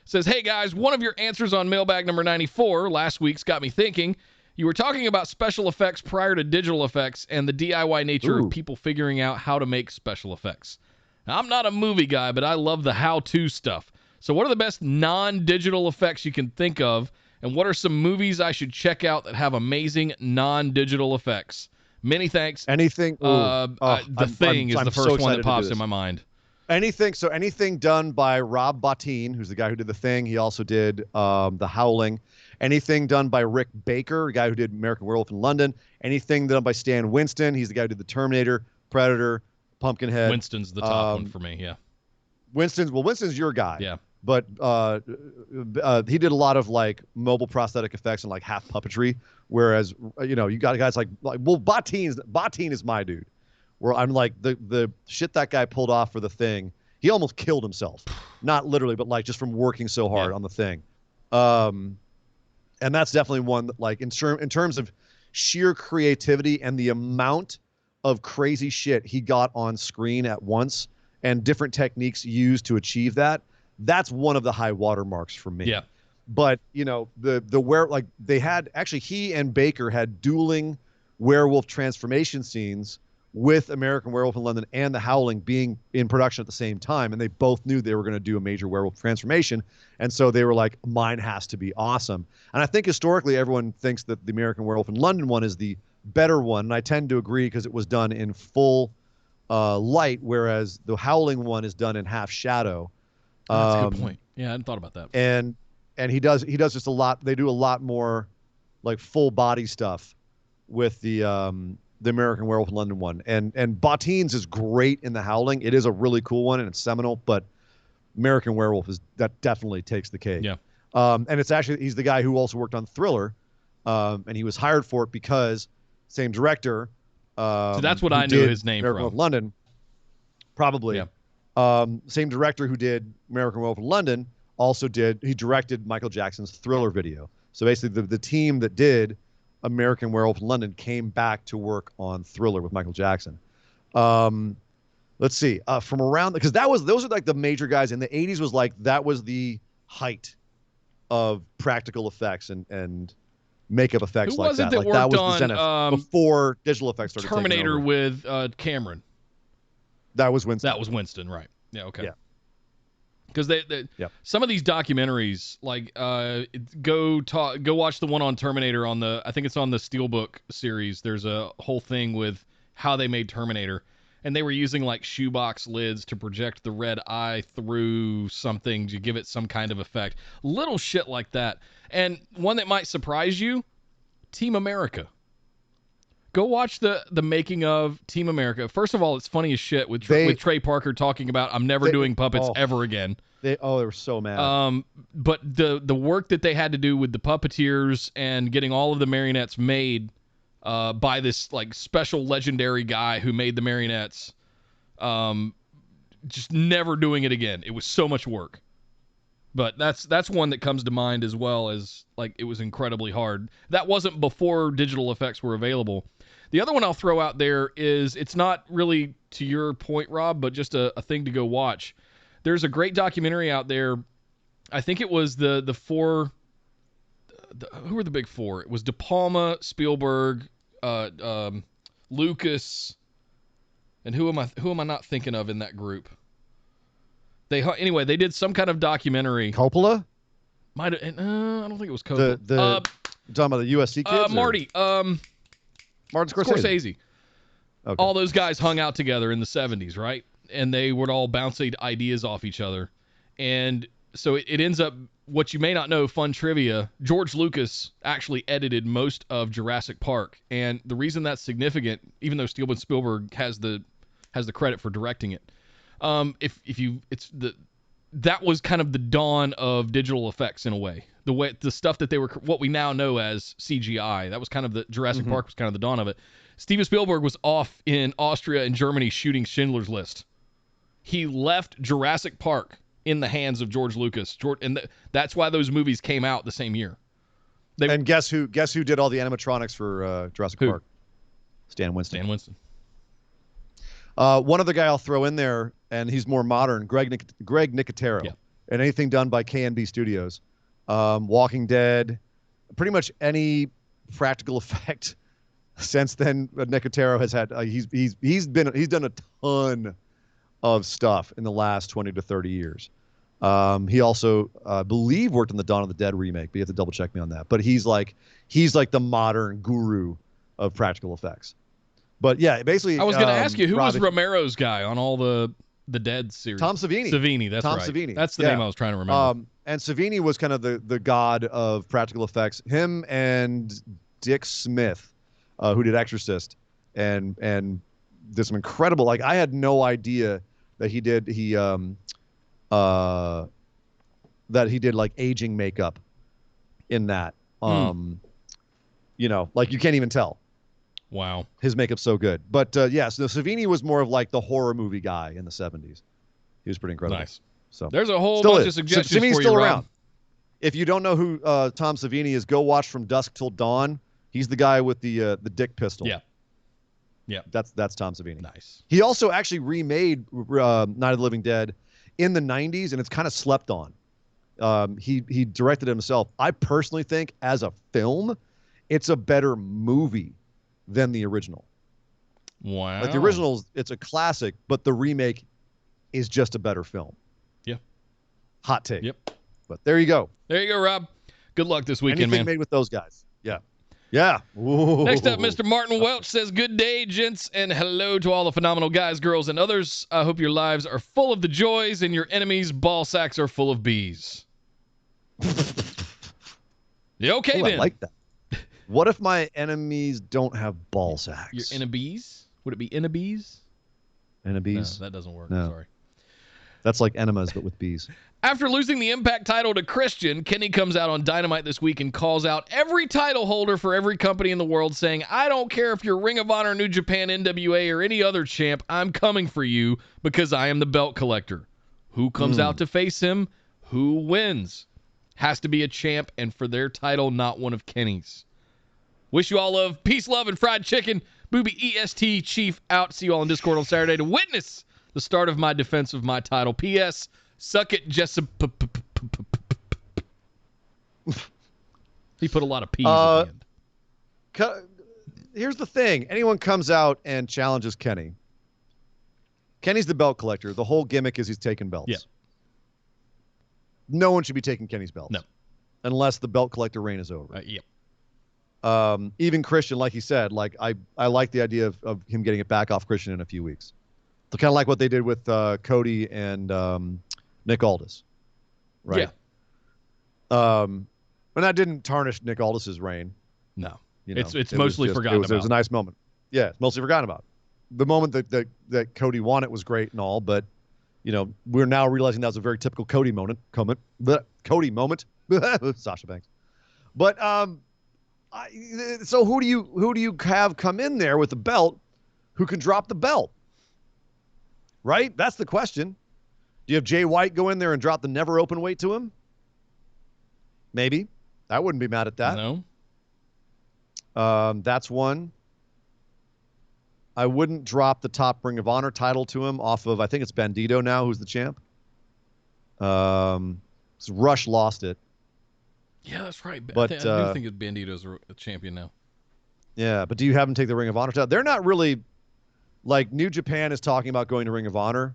Says, hey, guys, one of your answers on mailbag number 94 last week's got me thinking. You were talking about special effects prior to digital effects and the DIY nature of people figuring out how to make special effects. Now, I'm not a movie guy, but I love the how-to stuff. So what are the best non-digital effects you can think of? And what are some movies I should check out that have amazing non-digital effects? Many thanks. Anything. The Thing is the first one that pops in my mind. Anything done by Rob Bottin, who's the guy who did The Thing. He also did The Howling. Anything done by Rick Baker, the guy who did American Werewolf in London. Anything done by Stan Winston. He's the guy who did The Terminator, Predator, Pumpkinhead. Winston's the top one for me, yeah. Winston's your guy. Yeah. But he did a lot of like mobile prosthetic effects and like half puppetry. Whereas you got guys like Bottin is my dude. Where I'm like the shit that guy pulled off for The Thing. He almost killed himself, not literally, but like just from working so hard on The Thing. And that's definitely one that like in terms of sheer creativity and the amount of crazy shit he got on screen at once and different techniques used to achieve that. That's one of the high watermarks for me. Yeah. But they had actually he and Baker had dueling werewolf transformation scenes with American Werewolf in London and The Howling being in production at the same time, and they both knew they were going to do a major werewolf transformation, and so they were like, mine has to be awesome. And I think historically everyone thinks that the American Werewolf in London one is the better one, and I tend to agree because it was done in full light, whereas the Howling one is done in half shadow. That's a good point. Yeah, I hadn't thought about that. And he does just a lot. They do a lot more like full body stuff with the American Werewolf in London one. And Bottin's is great in The Howling. It is a really cool one and it's seminal, but American Werewolf that definitely takes the cake. Yeah. And it's actually he's the guy who also worked on Thriller, and he was hired for it because same director. So that's what I knew his name American from. Werewolf in London, probably. Yeah. Same director who did American Werewolf in London he directed Michael Jackson's Thriller video. So basically the team that did American Werewolf in London came back to work on Thriller with Michael Jackson. Let's see, from around, because those are like the major guys in the 80s that was the height of practical effects and makeup effects. Who like was that. it that Like worked that was on, the zenith before digital effects started taking Terminator over. with Cameron? That was Winston. That was Winston, right? Yeah. Okay. Yeah. Because some of these documentaries, like go watch the one on Terminator I think it's on the Steelbook series. There's a whole thing with how they made Terminator, and they were using like shoebox lids to project the red eye through something to give it some kind of effect. Little shit like that. And one that might surprise you, Team America. Go watch the making of Team America. First of all, it's funny as shit with Trey Parker talking about I'm never doing puppets ever again. They were so mad. But the work that they had to do with the puppeteers and getting all of the marionettes made by this like special legendary guy who made the marionettes. Just never doing it again. It was so much work. But that's one that comes to mind, as well as like it was incredibly hard. That wasn't before digital effects were available. The other one I'll throw out there is, it's not really to your point, Rob, but just a thing to go watch. There's a great documentary out there. I think it was the four. Who were the big four? It was De Palma, Spielberg, Lucas, and who am I not thinking of in that group? Anyway, they did some kind of documentary. Coppola? I don't think it was Coppola. You're talking about the USC kids? Marty. Martin Scorsese. Okay. All those guys hung out together in the 70s, right? And they would all bounce ideas off each other. And so it ends up, what you may not know, fun trivia, George Lucas actually edited most of Jurassic Park. And the reason that's significant, even though Steven Spielberg has the credit for directing it, that was kind of the dawn of digital effects in a way. The stuff that what we now know as CGI, that was kind of the Jurassic Park was kind of the dawn of it. Steven Spielberg was off in Austria and Germany shooting Schindler's List. He left Jurassic Park in the hands of George Lucas. That's why those movies came out the same year. And guess who did all the animatronics for Jurassic Park? Stan Winston. One other guy I'll throw in there, and he's more modern, Greg Nicotero. Yeah. And anything done by KNB Studios. Walking Dead, pretty much any practical effect since then. Nicotero has had he's done a ton of stuff in the last 20 to 30 years. He also believe worked on the Dawn of the Dead remake, but you have to double check me on that. But he's like the modern guru of practical effects. But yeah, basically, I was going to ask you, who was Romero's guy on all the Dead series? Tom Savini. That's Tom right. Savini. That's the name I was trying to remember. And Savini was kind of the god of practical effects. Him and Dick Smith, who did Exorcist, and did some incredible. Like, I had no idea that he did like aging makeup in that. You know, like, you can't even tell. Wow. His makeup's so good. But so Savini was more of like the horror movie guy in the 70s. He was pretty incredible. Nice. So there's a whole bunch of suggestions Savini's for still you, around. Rob. If you don't know who Tom Savini is, go watch From Dusk Till Dawn. He's the guy with the dick pistol. Yeah. Yeah. That's Tom Savini. Nice. He also actually remade Night of the Living Dead in the 90s, and it's kind of slept on. He directed it himself. I personally think, as a film, it's a better movie than the original. Wow. Like, the original, it's a classic, but the remake is just a better film. Yeah. Hot take. Yep. But there you go. There you go, Rob. Good luck this weekend, Anything man. made with those guys. Yeah. Yeah. Ooh. Next up, Mr. Martin Welch says, good day, gents, and hello to all the phenomenal guys, girls, and others. I hope your lives are full of the joys and your enemies' ball sacks are full of bees. Yeah, okay, then. I like that. What if my enemies don't have ball sacks? Your enemies? Would it be enemies? Enemies? No, that doesn't work. No. Sorry. That's like enemas, but with bees. After losing the Impact title to Christian, Kenny comes out on Dynamite this week and calls out every title holder for every company in the world, saying, I don't care if you're Ring of Honor, New Japan, NWA, or any other champ, I'm coming for you because I am the belt collector. Who comes out to face him? Who wins? Has to be a champ, and for their title, not one of Kenny's. Wish you all love, peace, love, and fried chicken. Booby EST Chief out. See you all in Discord on Saturday to witness the start of my defense of my title. P.S. Suck it, Jessica. He put a lot of P's at the end. Here's the thing. Anyone comes out and challenges Kenny. Kenny's the belt collector. The whole gimmick is he's taking belts. Yeah. No one should be taking Kenny's belts. No. Unless the belt collector reign is over. Yep. Even Christian, like he said, like I like the idea of him getting it back off Christian in a few weeks. So kind of like what they did with Cody and Nick Aldis, right? Yeah. And that didn't tarnish Nick Aldis's reign. No. You know, It's mostly forgotten about. It was a nice moment. Yeah, it's mostly forgotten about. The moment that Cody won it was great and all, but you know, we're now realizing that was a very typical Cody moment. Cody moment. Sasha Banks. But So who do you have come in there with the belt who can drop the belt? Right? That's the question. Do you have Jay White go in there and drop the never open weight to him? Maybe. I wouldn't be mad at that. No. That's one. I wouldn't drop the top Ring of Honor title to him off of, I think it's Bandito now who's the champ. Rush lost it. Yeah, that's right. But, I do think Bandito's a champion now. Yeah, but do you have him take the Ring of Honor title? They're not really, like, New Japan is talking about going to Ring of Honor.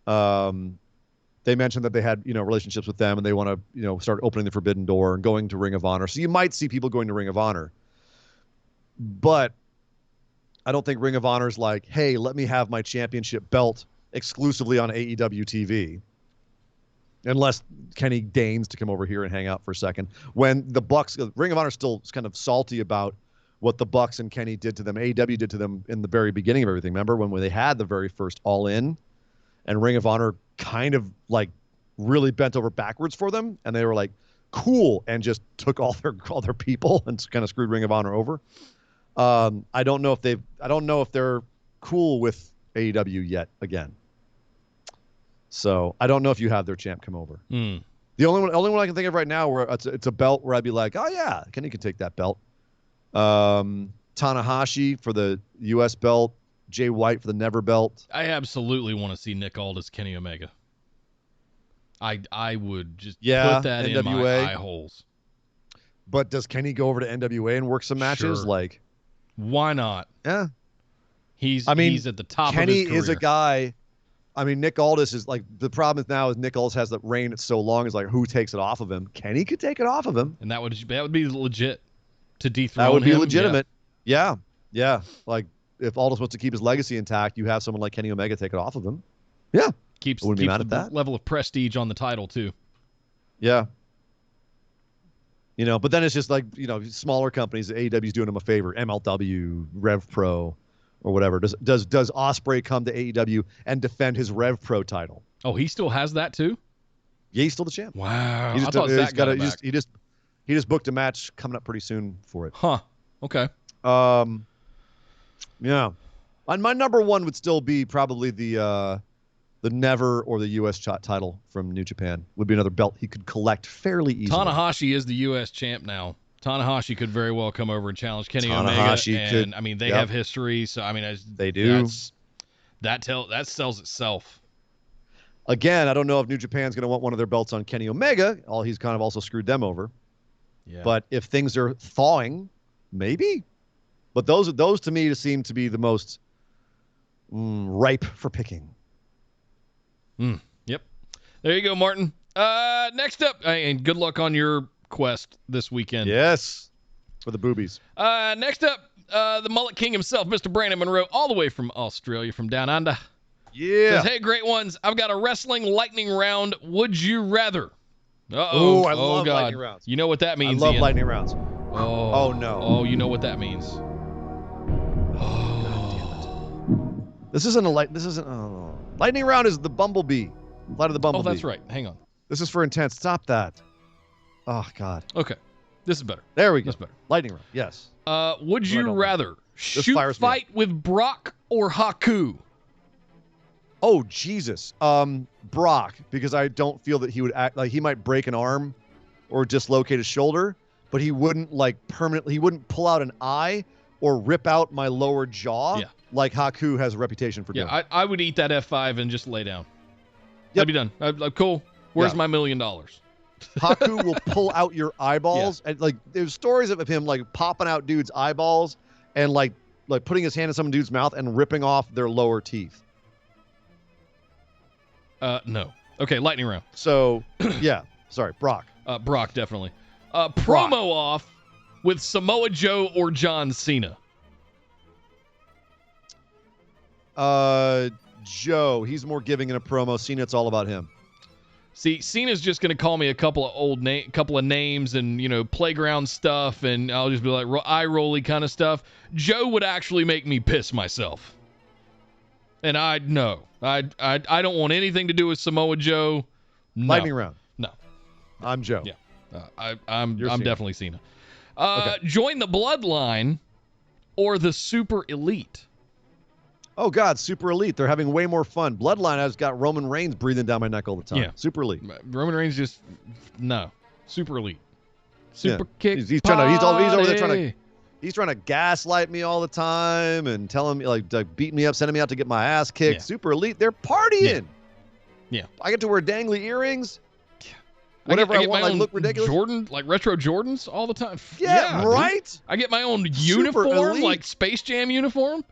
They mentioned that they had, relationships with them and they want to, start opening the Forbidden Door and going to Ring of Honor. So you might see people going to Ring of Honor. But I don't think Ring of Honor is like, hey, let me have my championship belt exclusively on AEW TV. Unless Kenny deigns to come over here and hang out for a second. When the Bucks, Ring of Honor still is kind of salty about what the Bucks and Kenny did to them. AEW did to them in the very beginning of everything. Remember when they had the very first All In and Ring of Honor kind of like really bent over backwards for them. And they were like, cool. And just took all their people and kind of screwed Ring of Honor over. I don't know if they're cool with AEW yet again. So I don't know if you have their champ come over. The only one I can think of right now where it's a belt where I'd be like, oh yeah, Kenny can take that belt. Tanahashi for the U.S. belt, Jay White for the Never belt. I absolutely want to see Nick Aldis, Kenny Omega. I would just put that NWA. in my eye holes. But does Kenny go over to NWA and work some matches? Sure. Like, why not? Yeah. He's at the top Kenny of his career. is a guy. I mean, Nick Aldis is like, the problem is now is Nick Aldis has the reign it's so long. It's like, who takes it off of him? Kenny could take it off of him. And that would be legit to dethrone him. That would be legitimate. Yeah. Like, if Aldis wants to keep his legacy intact, you have someone like Kenny Omega take it off of him. Yeah. Keeps be mad at the that. level of prestige on the title, too. Yeah. But then it's just like, smaller companies, AEW's doing them a favor. MLW, Rev Pro, or whatever. Does Ospreay come to AEW and defend his Rev Pro title? Oh, he still has that, too? Yeah, he's still the champ. Wow. He just, I thought Zach got it back. He just booked a match coming up pretty soon for it. Huh. Okay. Yeah. And my number one would still be probably the Never or the U.S. title from New Japan. Would be another belt he could collect fairly easily. Tanahashi is the U.S. champ now. Tanahashi could very well come over and challenge Kenny Omega. And, I mean, they have history, so, I mean, they do. That sells itself. Again, I don't know if New Japan's going to want one of their belts on Kenny Omega. He's kind of also screwed them over. Yeah. But if things are thawing, maybe. But those to me seem to be the most ripe for picking. Yep. There you go, Martin. Next up, and good luck on your quest this weekend. Yes, for the boobies. Next up, the Mullet King himself, Mr. Brandon Monroe, all the way from Australia, from down under. Yeah. Says, hey, great ones. I've got a wrestling lightning round. Would you rather? Uh-oh. I love God. lightning rounds. You know what that means, I love Ian. lightning rounds. Oh no. Oh, you know what that means. This isn't lightning round is the Bumblebee. Flight of the Bumblebee. Oh, that's right. Hang on. This is for intense. Stop that. Oh, God. Okay. This is better. There we go. That's better. Lightning round. Yes. Would you rather shoot fight with Brock or Haku? Oh, Jesus. Brock, because I don't feel that he would act like he might break an arm or dislocate his shoulder, but he wouldn't he wouldn't pull out an eye or rip out my lower jaw like Haku has a reputation for doing. Yeah, I would eat that F5 and just lay down. Yep. I'd be done. I'm cool. Where's my $1 million? Haku will pull out your eyeballs. Yeah. And there's stories of him popping out dudes' eyeballs and like putting his hand in some dude's mouth and ripping off their lower teeth. No. Okay, lightning round. So, yeah. Sorry, Brock. Brock, definitely. Promo off with Samoa Joe or John Cena. Joe. He's more giving in a promo. Cena, it's all about him. See, Cena's just going to call me a couple of names and, playground stuff, and I'll just be like eye-rolly kind of stuff. Joe would actually make me piss myself. And I don't want anything to do with Samoa Joe. No. Lightning round. No. I'm Joe. Yeah. I'm definitely Cena. Join the Bloodline or the Super Elite. Oh, God, Super Elite. They're having way more fun. Bloodline has got Roman Reigns breathing down my neck all the time. Yeah. Super Elite. Roman Reigns no. Super Elite. Super kick. He's trying to gaslight me all the time and telling me, like beating me up, sending me out to get my ass kicked. Yeah. Super Elite. They're partying. Yeah. I get to wear dangly earrings. I Whatever I get want, my I own look ridiculous. Jordan, like retro Jordans all the time. Yeah, dude. right? I get my own Super uniform, elite. like Space Jam uniform.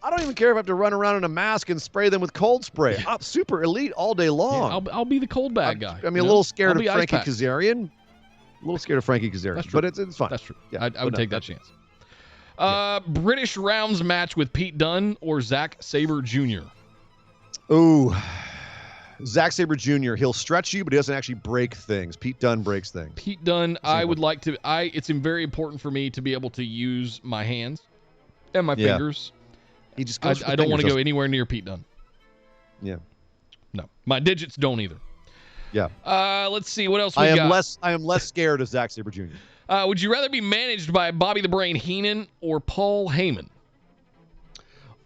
I don't even care if I have to run around in a mask and spray them with cold spray. I'm Super Elite all day long. Yeah, I'll be the cold bag guy. I mean, a little scared I'll of be Ice Frankie Pack. Kazarian. A little scared of Frankie Kazarian. That's true. But it's fine. That's true. Yeah, I would take that chance. British rounds match with Pete Dunne or Zack Sabre Jr. Ooh. Zack Sabre Jr. He'll stretch you, but he doesn't actually break things. Pete Dunne breaks things. Pete Dunne, I would like to. It's very important for me to be able to use my hands and my fingers. He just goes I don't want to go anywhere near Pete Dunne. Yeah. No, my digits don't either. Yeah. Let's see what else we I got. am less scared of Zack Sabre Jr. Would you rather be managed by Bobby the Brain Heenan or Paul Heyman?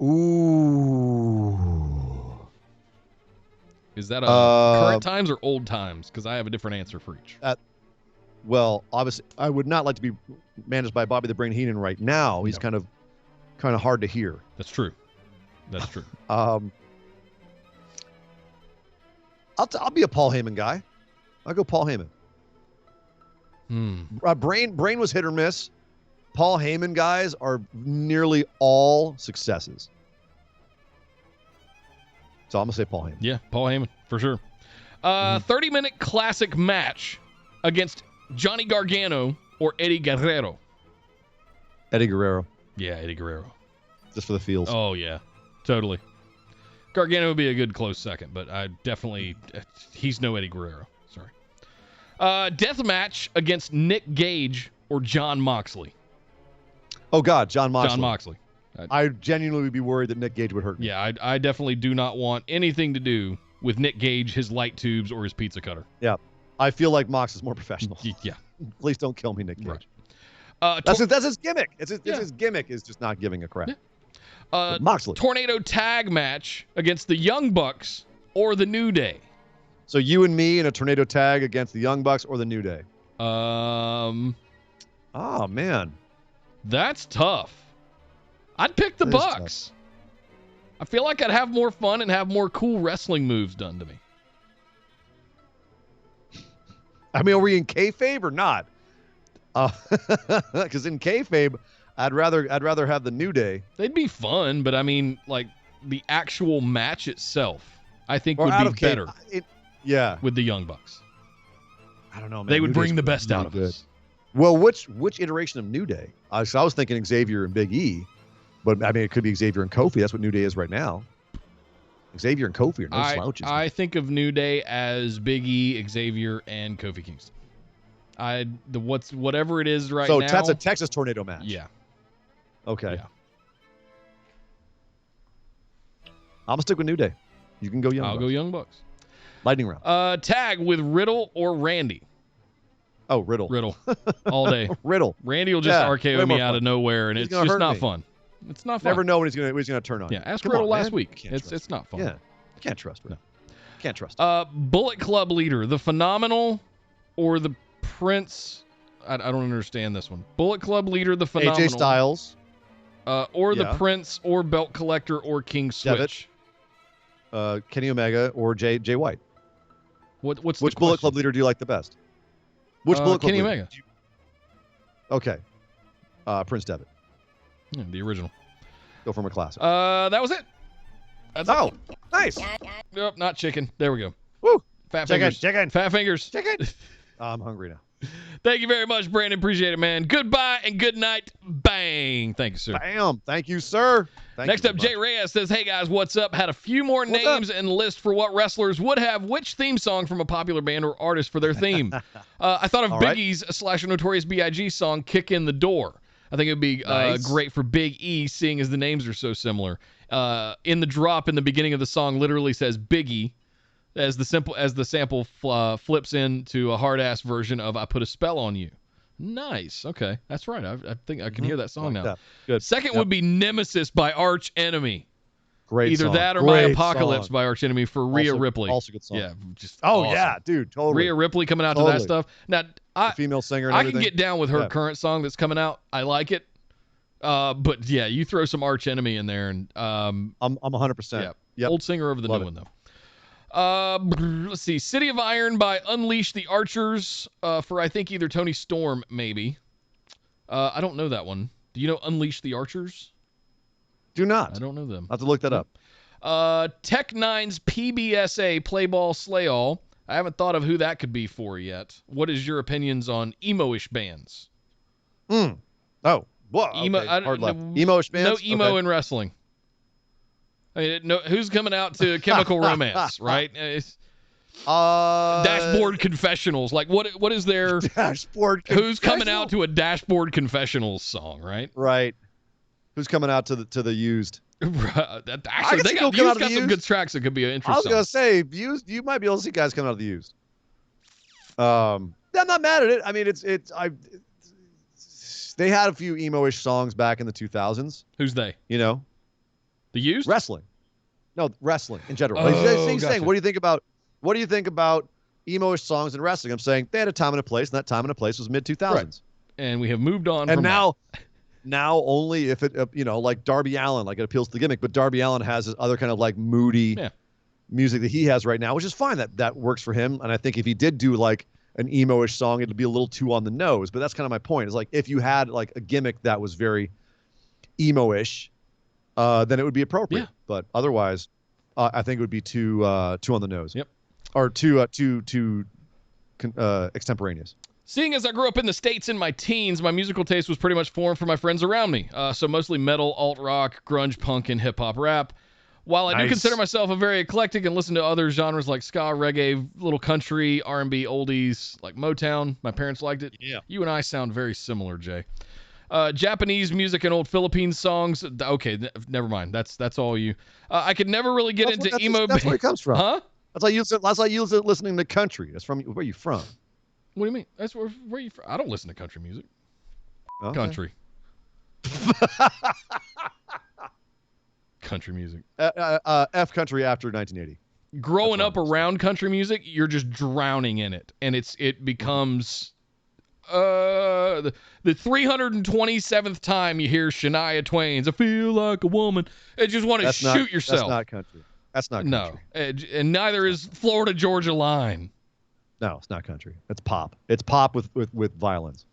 Ooh. Is that current times or old times? Because I have a different answer for each. Well, obviously, I would not like to be managed by Bobby the Brain Heenan right now. He's kind of hard to hear. That's true. That's true. I'll be a Paul Heyman guy. I'll go Paul Heyman. Brain was hit or miss. Paul Heyman guys are nearly all successes. So I'm going to say Paul Heyman. Yeah, Paul Heyman, for sure. 30-minute classic match against Johnny Gargano or Eddie Guerrero. Eddie Guerrero. Yeah, Eddie Guerrero. Just for the feels. Oh, yeah. Totally. Gargano would be a good close second, but I definitely... He's no Eddie Guerrero. Sorry. Death match against Nick Gage or Jon Moxley. Oh, God, Jon Moxley. Jon Moxley. I genuinely would be worried that Nick Gage would hurt me. Yeah, I definitely do not want anything to do with Nick Gage, his light tubes, or his pizza cutter. Yeah. I feel like Mox is more professional. Yeah. Please don't kill me, Nick Gage. Right. That's his gimmick. His gimmick is just not giving a crap. Yeah. Moxley. Tornado tag match against the Young Bucks or the New Day. So you and me in a tornado tag against the Young Bucks or the New Day? Oh, man. That's tough. I'd pick the Bucks. I feel like I'd have more fun and have more cool wrestling moves done to me. I mean, are we in kayfabe or not? Because in kayfabe, I'd rather have the New Day. They'd be fun, but I mean, like the actual match itself, I think Or would be better. Yeah. With the Young Bucks. I don't know, man. They would New bring Day's the best really out of good. us. Well, which iteration of New Day? So I was thinking Xavier and Big E, but I mean, it could be Xavier and Kofi. That's what New Day is right now. Xavier and Kofi are no slouches. I think of New Day as Big E, Xavier, and Kofi Kingston. Whatever it is right now. So that's a Texas tornado match. Yeah. Okay. Yeah. I'm gonna stick with New Day. You can go Young Bucks. I'll go Young Bucks. Lightning round. Tag with Riddle or Randy. Oh, Riddle. Riddle. All day. Riddle. Randy will just way RKO me more out fun. of nowhere, and He's it's gonna just hurt not me. fun. It's not fun. Never know when he's gonna turn on you. Yeah, ask Come Riddle on, last man. week. Can't trust It's not fun. Yeah. Can't trust Riddle. No. Can't trust. Bullet Club leader, the Phenomenal or the Prince? I don't understand this one. Bullet Club leader, the Phenomenal. AJ Styles. Or the Prince, or Belt Collector, or King Switch. Kenny Omega or Jay White. Which Bullet Club leader do you like the best? Which Bullet Club Kenny leader? Omega. Okay. Prince Devitt. Yeah, the original. Go from a classic. That was it. That's it. Nice. Nope, not chicken. There we go. Woo. Fat Chicken, fingers. chicken. Fat fingers. Chicken. I'm hungry now. Thank you very much, Brandon. Appreciate it, man. Goodbye and good night. Bang. Thank you, sir. Bam. Thank you, sir. Next up, Jay Reyes says, hey, guys, what's up? Had a few more names and list for what wrestlers would have which theme song from a popular band or artist for their theme. I thought of Biggie's / Notorious B.I.G. song, Kick in the Door. I think it would be great for Big E, seeing as the names are so similar. In the drop in the beginning of the song literally says Biggie, as the sample flips into a hard-ass version of I Put a Spell on You. Nice. Okay, that's right. I think I can hear that song now. That. Good. Second would be Nemesis by Arch Enemy. Great Either song. that or Great My Apocalypse song. by Arch Enemy for Rhea Ripley. Also good song. Yeah, just Oh, awesome. yeah, dude, totally. Rhea Ripley coming out to that stuff. Now, The female singer and I everything. can get down with her current song that's coming out. I like it. But yeah, you throw some Arch Enemy in there, and I'm 100%. Yeah, Yep. old singer over the Love new it. one though. Let's see, City of Iron by Unleash the Archers for I think either Tony Storm maybe. I don't know that one. Do you know Unleash the Archers? Do not. I don't know them. I'll have to look that up. Tech Nine's PBSA Play Ball Slay All. I haven't thought of who that could be for yet. What is your opinions on emo-ish bands? Oh, whoa. Emo, Okay. Hard left. Emo-ish bands? No emo in wrestling. I mean, no, who's coming out to Chemical Romance, right? Dashboard Confessionals. Like, what is their Dashboard Who's coming out to a Dashboard Confessionals song, right? Right. Who's coming out to the used? Actually, they got some good tracks that could be interesting. I was gonna say used. You might be able to see guys coming out of the used. I'm not mad at it. I mean, they had a few emo-ish songs back in the 2000s. Who's they? You know, The Used? wrestling. No, wrestling in general. Oh, saying, gotcha. what do you think about emo-ish songs in wrestling? I'm saying they had a time and a place, and that time and a place was mid 2000s. Right. And we have moved on. And from now only if it, like Darby Allin, like it appeals to the gimmick, but Darby Allin has this other kind of like moody music that he has right now, which is fine. That works for him. And I think if he did do like an emo-ish song, it'd be a little too on the nose. But that's kind of my point. Is like if you had like a gimmick that was very emo-ish, then it would be appropriate. Yeah. But otherwise, I think it would be too on the nose. Yep. Or too extemporaneous. Seeing as I grew up in the States in my teens, my musical taste was pretty much formed from my friends around me. So mostly metal, alt-rock, grunge, punk, and hip-hop rap. While I do consider myself a very eclectic and listen to other genres like ska, reggae, little country, R&B, oldies, like Motown, my parents liked it. Yeah. You and I sound very similar, Jay. Japanese music and old Philippine songs. Okay, never mind. That's all you. I could never really get into emo. That's where it comes from. Huh? That's like you listening to country. That's from where you from. What do you mean? That's where you from? I don't listen to country music. Okay. Country. Country music. F country after 1980. Growing up around country music, you're just drowning in it, and it becomes the 327th time you hear Shania Twain's "I Feel Like a Woman." You just want to shoot yourself. That's not country. That's not country. No, and neither is Florida Georgia Line. No, it's not country. It's pop. It's pop with violence.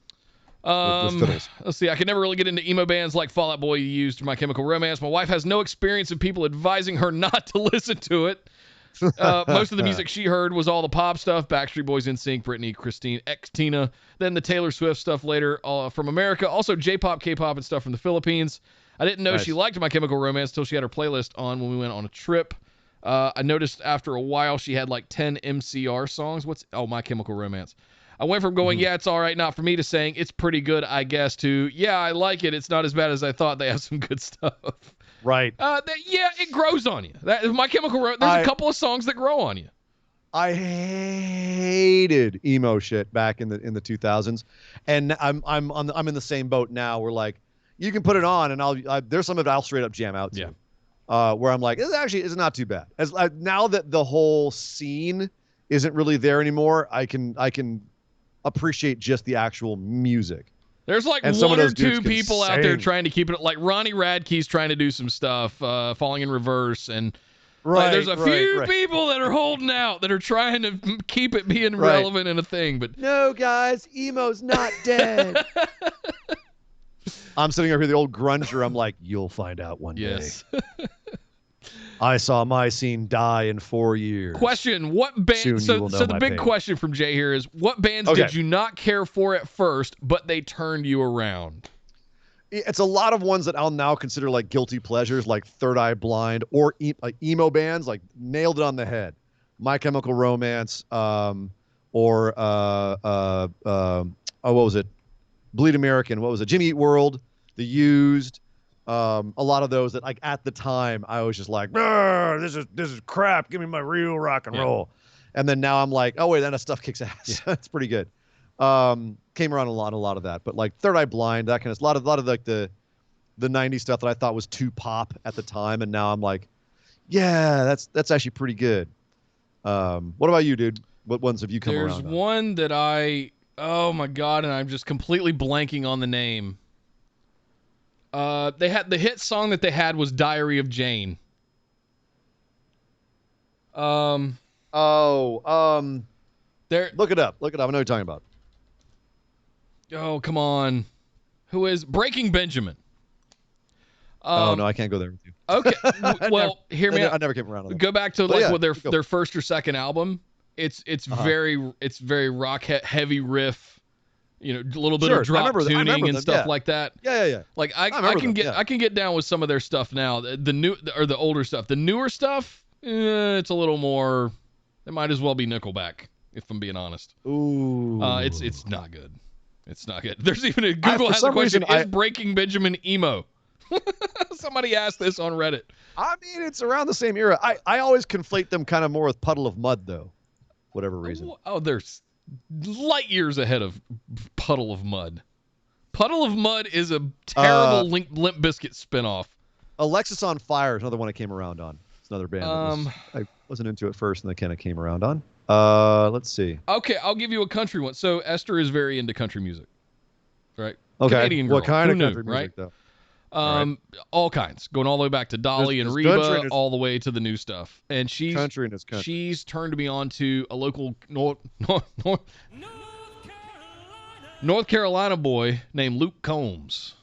With fiddles. Let's see. I could never really get into emo bands like Fall Out Boy used My Chemical Romance. My wife has no experience of people advising her not to listen to it. Most of the music she heard was all the pop stuff: Backstreet Boys, NSYNC, Britney, Christine, Tina. Then the Taylor Swift stuff later from America. Also J-pop, K-pop, and stuff from the Philippines. I didn't know she liked My Chemical Romance until she had her playlist on when we went on a trip. I noticed after a while she had like 10 MCR songs. My Chemical Romance. I went from going, yeah, it's all right, not for me, to saying it's pretty good, I guess, to, yeah, I like it. It's not as bad as I thought. They have some good stuff. Right. It grows on you. My Chemical Romance, there's a couple of songs that grow on you. I hated emo shit back in the 2000s, and I'm in the same boat now. Where like you can put it on, and there's some of it I'll straight up jam out to. Where I'm like, it's not too bad. Now that the whole scene isn't really there anymore, I can appreciate just the actual music. There's like and one or two people out there trying to keep it, like Ronnie Radke's trying to do some stuff, Falling in Reverse, and there's a few people that are holding out, that are trying to keep it being relevant and a thing. But no, guys, emo's not dead. I'm sitting over here, the old grunger. I'm like, you'll find out one day. I saw my scene die in 4 years. Question: what band? So the big question from Jay here is: what bands did you not care for at first, but they turned you around? It's a lot of ones that I'll now consider like guilty pleasures, like Third Eye Blind, or emo bands. Like nailed it on the head. My Chemical Romance, what was it? Bleed American. What was it? Jimmy Eat World, The Used. A lot of those that like at the time I was just like, this is crap. Give me my real rock and roll. And then now I'm like, oh wait, that stuff kicks ass. That's pretty good. Kind came around a lot of that. But like Third Eye Blind, that kind of, a lot of like the 90s stuff that I thought was too pop at the time, and now I'm like, yeah, that's actually pretty good. What about you, dude? What ones have you come around on? There's one that oh my God, and I'm just completely blanking on the name. They had the hit song that they had was Diary of Jane. Look it up. I know what you're talking about. Oh, come on. Who is Breaking Benjamin? No, I can't go there with you. Okay. Well, hear me out. I never came around on that. Go back to their first or second album. It's very rock heavy riff, a little bit of drop tuning and stuff like that. Yeah. Like I can get down with some of their stuff now. The older stuff. The newer stuff, it's a little more. It might as well be Nickelback, if I'm being honest. Ooh. It's not good. It's not good. There's even a Google has a question: is Breaking Benjamin emo? Somebody asked this on Reddit. I mean, it's around the same era. I always conflate them kind of more with Puddle of Mud, though. Whatever reason. Oh, there's light years ahead of Puddle of Mud. Puddle of Mud is a terrible Limp Bizkit spinoff. Alexis on Fire is another one I came around on. It's another band I wasn't into at first, and I kind of came around on. Let's see. Okay, I'll give you a country one. So Esther is very into country music, right? Okay. Canadian girl. What kind Who of country knew, music, right? though? All kinds, going all the way back to Dolly and Reba, all the way to the new stuff. And she's turned me on to a local North Carolina boy named Luke Combs,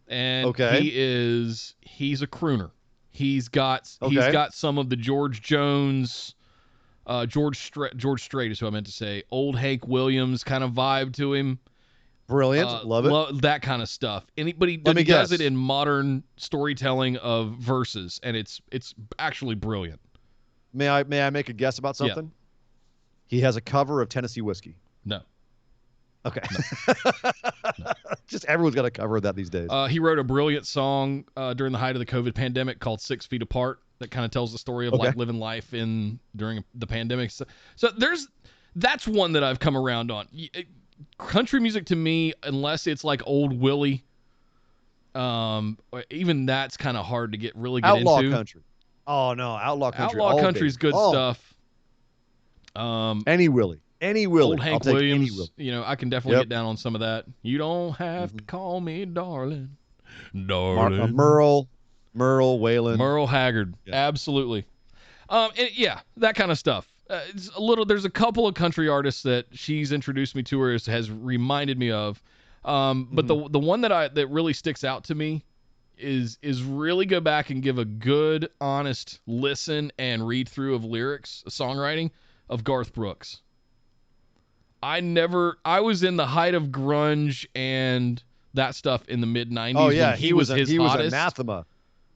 and he's a crooner. He's got some of the George Jones, George Strait is who I meant to say, old Hank Williams kind of vibe to him. Brilliant. Love it. That kind of stuff. But he does it in modern storytelling of verses, and it's actually brilliant. May I make a guess about something? Yeah. He has a cover of Tennessee Whiskey. No. Okay. No. Just everyone's got a cover of that these days. He wrote a brilliant song during the height of the COVID pandemic called 6 Feet Apart that kind of tells the story of like living life during the pandemic. So that's one that I've come around on. Country music to me, unless it's like Old Willie, even that's kind of hard to get into. Outlaw country. Oh no, outlaw country. Outlaw country's good stuff. Any Willie. Old Hank Williams. I can definitely get down on some of that. You don't have to call me darling. Merle Whalen. Merle Haggard. Yeah. Absolutely. That kind of stuff. There's a couple of country artists that she's introduced me to or has reminded me of. But the one that really sticks out to me is really go back and give a good, honest listen and read through of lyrics, songwriting of Garth Brooks. I was in the height of grunge and that stuff in the mid 90s. Oh yeah, when he was anathema.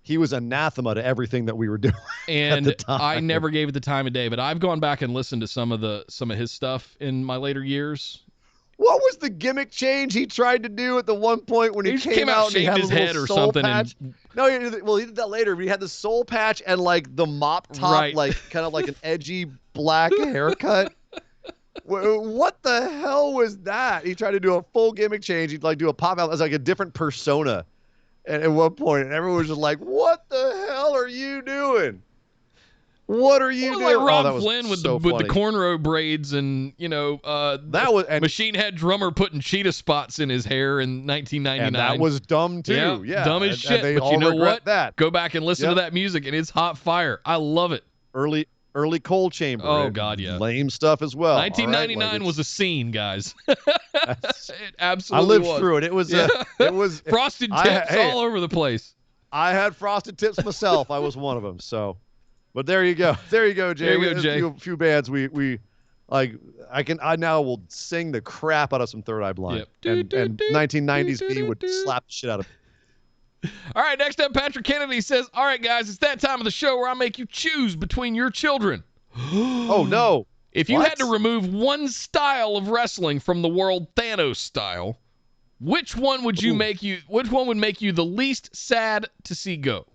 He was anathema to everything that we were doing. And at the time. I never gave it the time of day, but I've gone back and listened to some of his stuff in my later years. What was the gimmick change he tried to do at the one point when he came out and he had his head or something? No, he did that later. But he had the soul patch and like the mop top, like kind of like an edgy black haircut. What the hell was that? He tried to do a full gimmick change. He'd like do a pop out as like a different persona. And at one point, everyone was just like, "What the hell are you doing? What are you doing?" Like Rob Flynn with the cornrow braids, and that was Machine Head drummer putting cheetah spots in his hair in 1999. And that was dumb too. Yeah, dumb as shit. And but you know what? That. Go back and listen to that music, and it's hot fire. I love it. Early Cold Chamber. Oh God, yeah. Lame stuff as well. 1999 was a scene, guys. It absolutely I lived through it. It was frosted tips all over the place. I had frosted tips myself. I was one of them. So, but there you go. Jay. There you go, Jay. A few bands we like. I now will sing the crap out of some Third Eye Blind. Yep. And 1990s me would slap the shit out of me. All right, next up, Patrick Kennedy says, "All right, guys, it's that time of the show where I make you choose between your children." Oh, no. If you had to remove one style of wrestling from the world Thanos style, which one would make you the least sad to see go?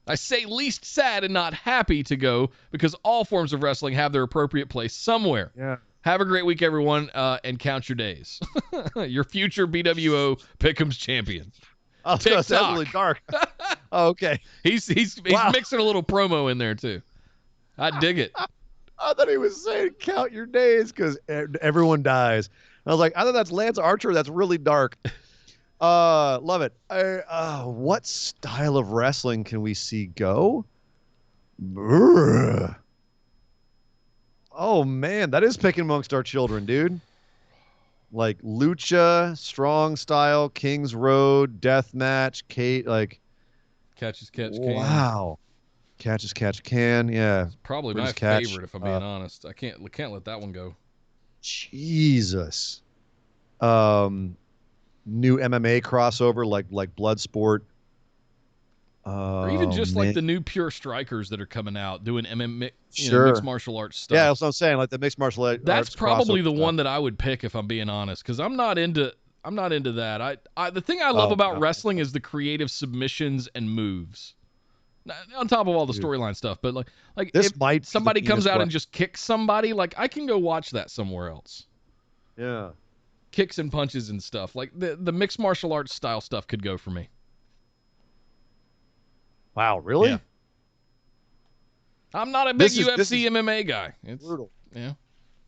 I say least sad and not happy to go because all forms of wrestling have their appropriate place somewhere. Yeah. Have a great week, everyone, and count your days. Your future BWO Pick'ems champion. Oh, that's really dark. Oh, okay. He's mixing a little promo in there too. I dig it. I thought he was saying count your days because everyone dies. I was like, either that's Lance Archer, that's really dark. Love it. What style of wrestling can we see go? Brr. Oh man, that is picking amongst our children, dude. Like lucha, strong style, King's Road, death match, Kate, like Catch as catch can. wow, catch as catch can, yeah. Probably British my catch. favorite, if I'm being honest. I can't let that one go. Jesus. New MMA crossover like Bloodsport. Or even just like the new pure strikers that are coming out doing MMA, Sure. mixed martial arts stuff. Yeah, that's what I'm saying. Like the mixed martial arts. That's probably the crossover one stuff. that I would pick if I'm being honest, because I'm not into that. The thing I love about wrestling is the creative submissions and moves. Now, on top of all the storyline stuff, but like This if might be somebody the comes Venus out and Black- just kicks somebody, like I can go watch that somewhere else. Yeah. Kicks and punches and stuff. Like the mixed martial arts style stuff could go for me. Wow, really? Yeah. I'm not a big This is UFC MMA guy. It's brutal. Yeah.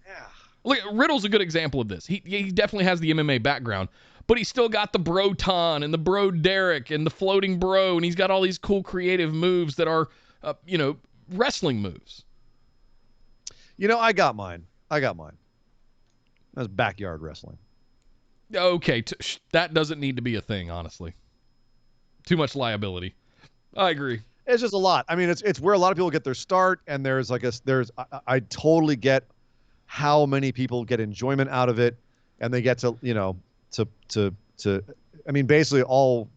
Yeah. Look, Riddle's a good example of this. He definitely has the MMA background, but he's still got the Broton and the Bro Derek and the floating bro, and he's got all these cool creative moves that are, wrestling moves. I got mine. That's backyard wrestling. Okay, that doesn't need to be a thing, honestly. Too much liability. I agree. It's just a lot. I mean, it's where a lot of people get their start, and I totally get how many people get enjoyment out of it, and they get to I mean, basically all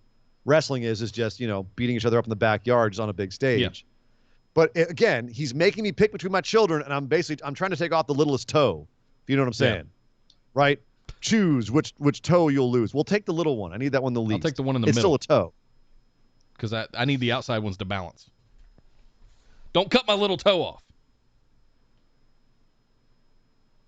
wrestling is just beating each other up in the backyard just on a big stage. Yeah. But again, he's making me pick between my children, and I'm trying to take off the littlest toe. If you know what I'm saying, right? Choose which toe you'll lose. We'll take the little one. I need that one the least. I'll take the one in the It's middle. still a toe. Because I need the outside ones to balance. Don't cut my little toe off.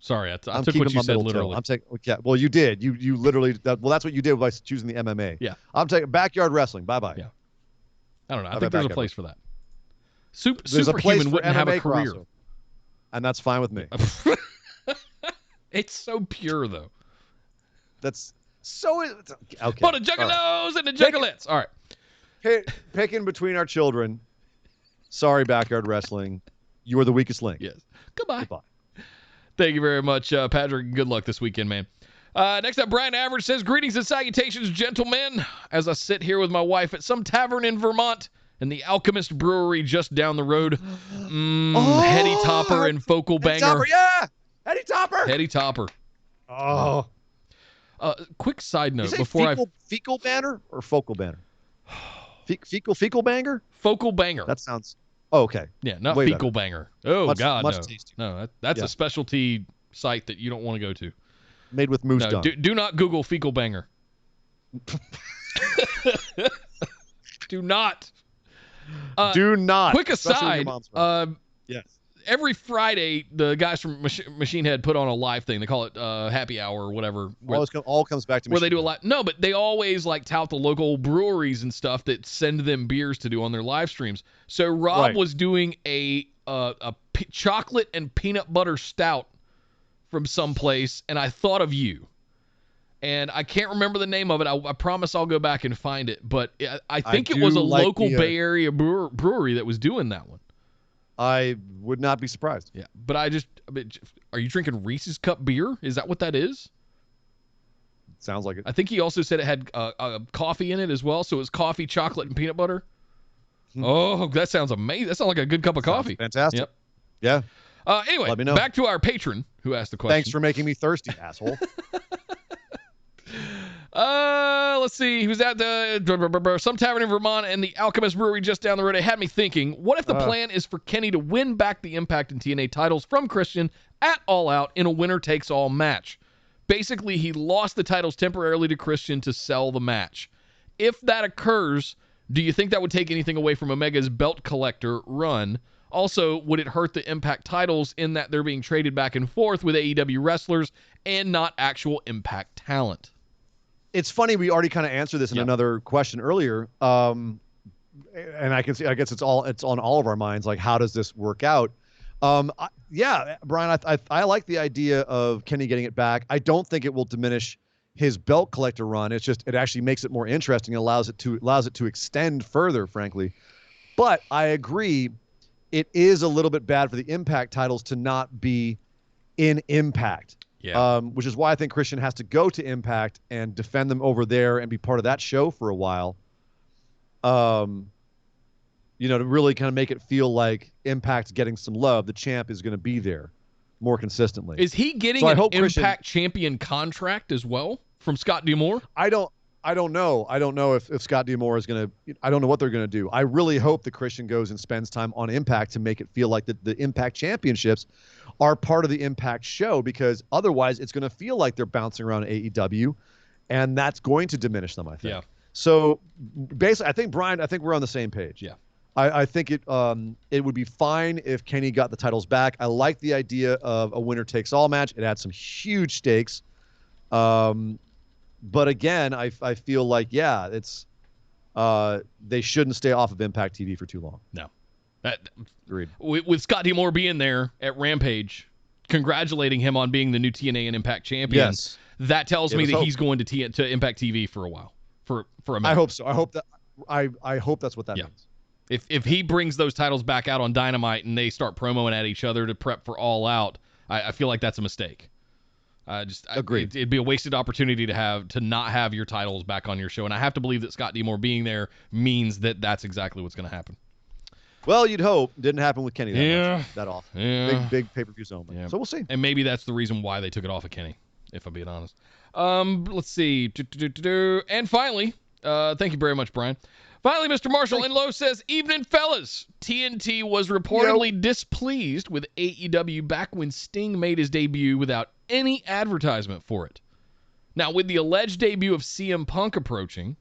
Sorry, I took what you said literally. I'm taking. Yeah, well, you did. You literally. That's what you did by choosing the MMA. Yeah. I'm taking backyard wrestling. Bye bye. Yeah. I don't know. I Bye-bye think there's a backyard place for that. There's a place Superhuman for wouldn't have a MMA career. crossover, and that's fine with me. It's so pure, though. That's so. Okay. Put a juggalos and the juggalettes. All right. Picking between our children. Sorry, backyard wrestling. You are the weakest link. Yes. Goodbye. Goodbye. Thank you very much, Patrick. Good luck this weekend, man. Next up, Brian Average says, greetings and salutations, gentlemen. As I sit here with my wife at some tavern in Vermont and the Alchemist Brewery just down the road. Heady Topper and Focal Banger. Topper, yeah! Eddie Topper! Heady Topper. Oh. Quick side You note say before fecal banner or focal banner? Fecal banger? Focal Banger. That sounds. Oh, okay. Yeah, not Way Fecal Banger. Oh, Much God, no. tastier. No, that's Yeah. a specialty site that you don't want to go to. Made with moose No, dung. do not Google Fecal Banger. Do not. Do not. Quick Especially when your aside, mom's around. Yes. every Friday, the guys from Machine Head put on a live thing. They call it Happy Hour or whatever. All comes back to me. Where they do a lot. No, but they always tout the local breweries and stuff that send them beers to do on their live streams. So Rob was doing a chocolate and peanut butter stout from someplace, and I thought of you. And I can't remember the name of it. I promise I'll go back and find it. But I think it was a local Bay Area brewery that was doing that one. I would not be surprised. Yeah, but are you drinking Reese's Cup beer? Is that what that is? Sounds like it. I think he also said it had coffee in it as well. So it was coffee, chocolate, and peanut butter. Oh, that sounds amazing. That sounds like a good cup of coffee. Fantastic. Yep. Yeah. Anyway, Let me know. back to our patron who asked the question. Thanks for making me thirsty, asshole. Let's see. He was at some tavern in Vermont and the Alchemist Brewery just down the road. It had me thinking, what if the plan is for Kenny to win back the Impact and TNA titles from Christian at All Out in a winner-takes-all match? Basically, he lost the titles temporarily to Christian to sell the match. If that occurs, do you think that would take anything away from Omega's belt collector run? Also, would it hurt the Impact titles in that they're being traded back and forth with AEW wrestlers and not actual Impact talent? It's funny, we already kind of answered this in another question earlier. And I can see, I guess it's on all of our minds, like, how does this work out? Brian, I like the idea of Kenny getting it back. I don't think it will diminish his belt collector run. It's just, it actually makes it more interesting and allows it to extend further, frankly. But I agree, it is a little bit bad for the Impact titles to not be in Impact. Yeah. Which is why I think Christian has to go to Impact and defend them over there and be part of that show for a while. To really kind of make it feel like Impact's getting some love. The champ is going to be there more consistently. Is he getting an Impact champion contract as well from Scott D'Amore? I don't know. I don't know if Scott D'Amore is going to – I don't know what they're going to do. I really hope that Christian goes and spends time on Impact to make it feel like the Impact championships are part of the Impact show, because otherwise it's going to feel like they're bouncing around AEW, and that's going to diminish them, I think. Yeah. So basically, I think, Brian, we're on the same page. Yeah. I think it would be fine if Kenny got the titles back. I like the idea of a winner-takes-all match. It adds some huge stakes. But again, I feel like, it's they shouldn't stay off of Impact TV for too long. No. Agreed. With Scott D'Amore being there at Rampage, congratulating him on being the new TNA and Impact champion, yes, that tells me that he's going to Impact TV for a while, for a minute. I hope so. I hope that's what that means. If he brings those titles back out on Dynamite and they start promoing at each other to prep for All Out, I feel like that's a mistake. Agreed. It'd be a wasted opportunity to not have your titles back on your show, and I have to believe that Scott D'Amore being there means that that's exactly what's going to happen. Well, you'd hope. Didn't happen with Kenny that often. Yeah. Big pay-per-views only. Yeah. So we'll see. And maybe that's the reason why they took it off of Kenny, if I'm being honest. Let's see. And finally, thank you very much, Brian. Finally, Mr. Marshall Enlow says, "Evening, fellas. TNT was reportedly displeased with AEW back when Sting made his debut without any advertisement for it. Now, with the alleged debut of CM Punk approaching,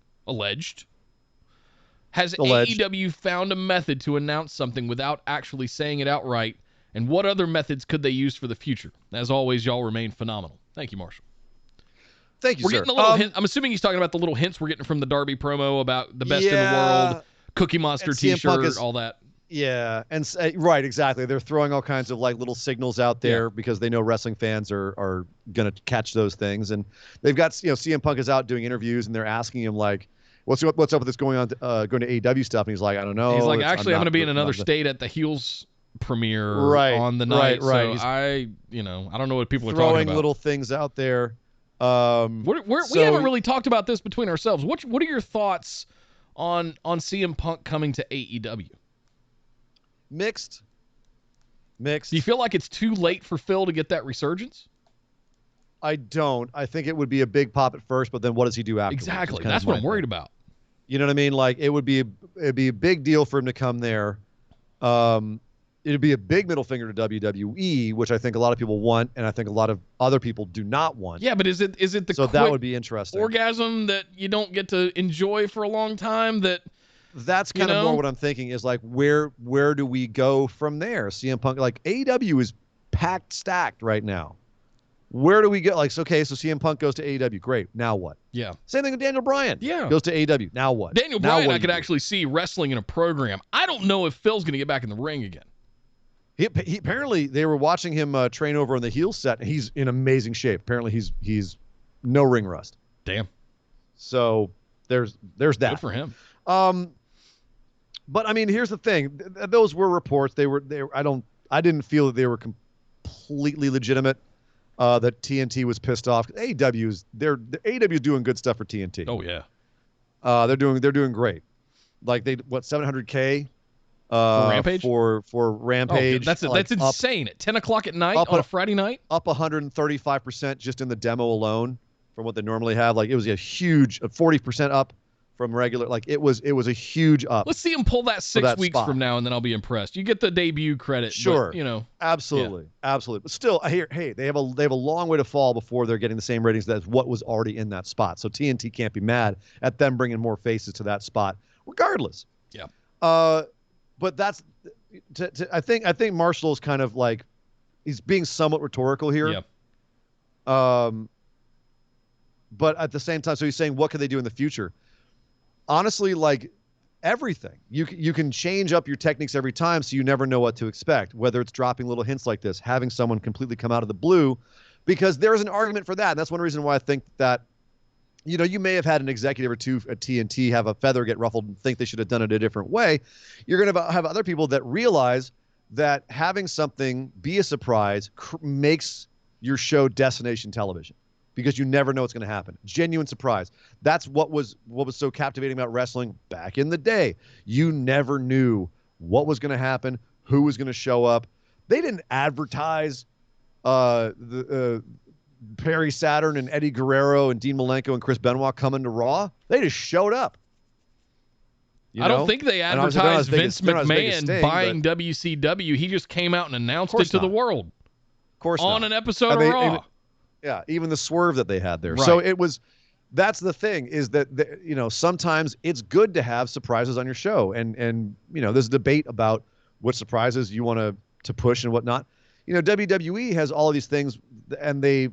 has AEW found a method to announce something without actually saying it outright? And what other methods could they use for the future? As always, y'all remain phenomenal." Thank you, Marshall. Thank you, we're sir. Getting a little hint. I'm assuming he's talking about the little hints we're getting from the Darby promo about the best in the world, Cookie Monster T-shirt, all that. Yeah, and right, exactly. They're throwing all kinds of like little signals out there because they know wrestling fans are gonna catch those things, and they've got CM Punk is out doing interviews, and they're asking him like, what's up with this going to AEW stuff, and he's like, I don't know. He's like, actually, I'm going to be in another state at the Heels premiere on the night. Right. So I don't know what people are talking throwing about. Little things out there. We haven't really talked about this between ourselves. What are your thoughts on CM Punk coming to AEW? Mixed. Do you feel like it's too late for Phil to get that resurgence? I don't. I think it would be a big pop at first, but then what does he do after? Exactly. That's what I'm worried about. You know what I mean? Like it'd be a big deal for him to come there. It'd be a big middle finger to WWE, which I think a lot of people want, and I think a lot of other people do not want. Yeah, but is it the so that would be interesting orgasm that you don't get to enjoy for a long time? That's kind of more what I'm thinking is like where do we go from there? CM Punk, like AEW is stacked right now. Where do we go? Like, okay, so CM Punk goes to AEW. Great. Now what? Yeah. Same thing with Daniel Bryan. Yeah. Goes to AEW. Now what? Daniel Bryan, I could actually see wrestling in a program. I don't know if Phil's going to get back in the ring again. He apparently they were watching him train over on the heel set, and he's in amazing shape. Apparently he's no ring rust. Damn. So there's that. Good for him. But I mean, here's the thing. Those were reports. I didn't feel that they were completely legitimate. That TNT was pissed off. AEW is doing good stuff for TNT. Oh yeah. They're doing great. Like $700K for Rampage? For Rampage. Oh, that's insane. At 10 o'clock at night on a Friday night? Up 135% just in the demo alone from what they normally have. Like it was a huge 40% up from regular. Like it was a huge up. Let's see him pull that 6 weeks from now, and then I'll be impressed. You get the debut credit. Sure. But, absolutely. But still, they have a long way to fall before they're getting the same ratings as what was already in that spot. So TNT can't be mad at them bringing more faces to that spot, regardless. Yeah. but that's I think Marshall is kind of like he's being somewhat rhetorical here. Yep. But at the same time, so he's saying, what can they do in the future? Honestly, like everything, you can change up your techniques every time, so you never know what to expect. Whether it's dropping little hints like this, having someone completely come out of the blue, because there is an argument for that. And that's one reason why I think that, you may have had an executive or two at TNT have a feather get ruffled and think they should have done it a different way. You're going to have other people that realize that having something be a surprise makes your show destination television, because you never know what's going to happen. Genuine surprise. That's what was so captivating about wrestling back in the day. You never knew what was going to happen, who was going to show up. They didn't advertise Perry Saturn and Eddie Guerrero and Dean Malenko and Chris Benoit coming to Raw. They just showed up. I don't think they advertised Vince McMahon buying WCW. He just came out and announced it to the world. Of course on an episode of Raw. Even the swerve that they had there. Right. So that's the thing, is that sometimes it's good to have surprises on your show, and there's a debate about what surprises you want to push and whatnot. WWE has all of these things and they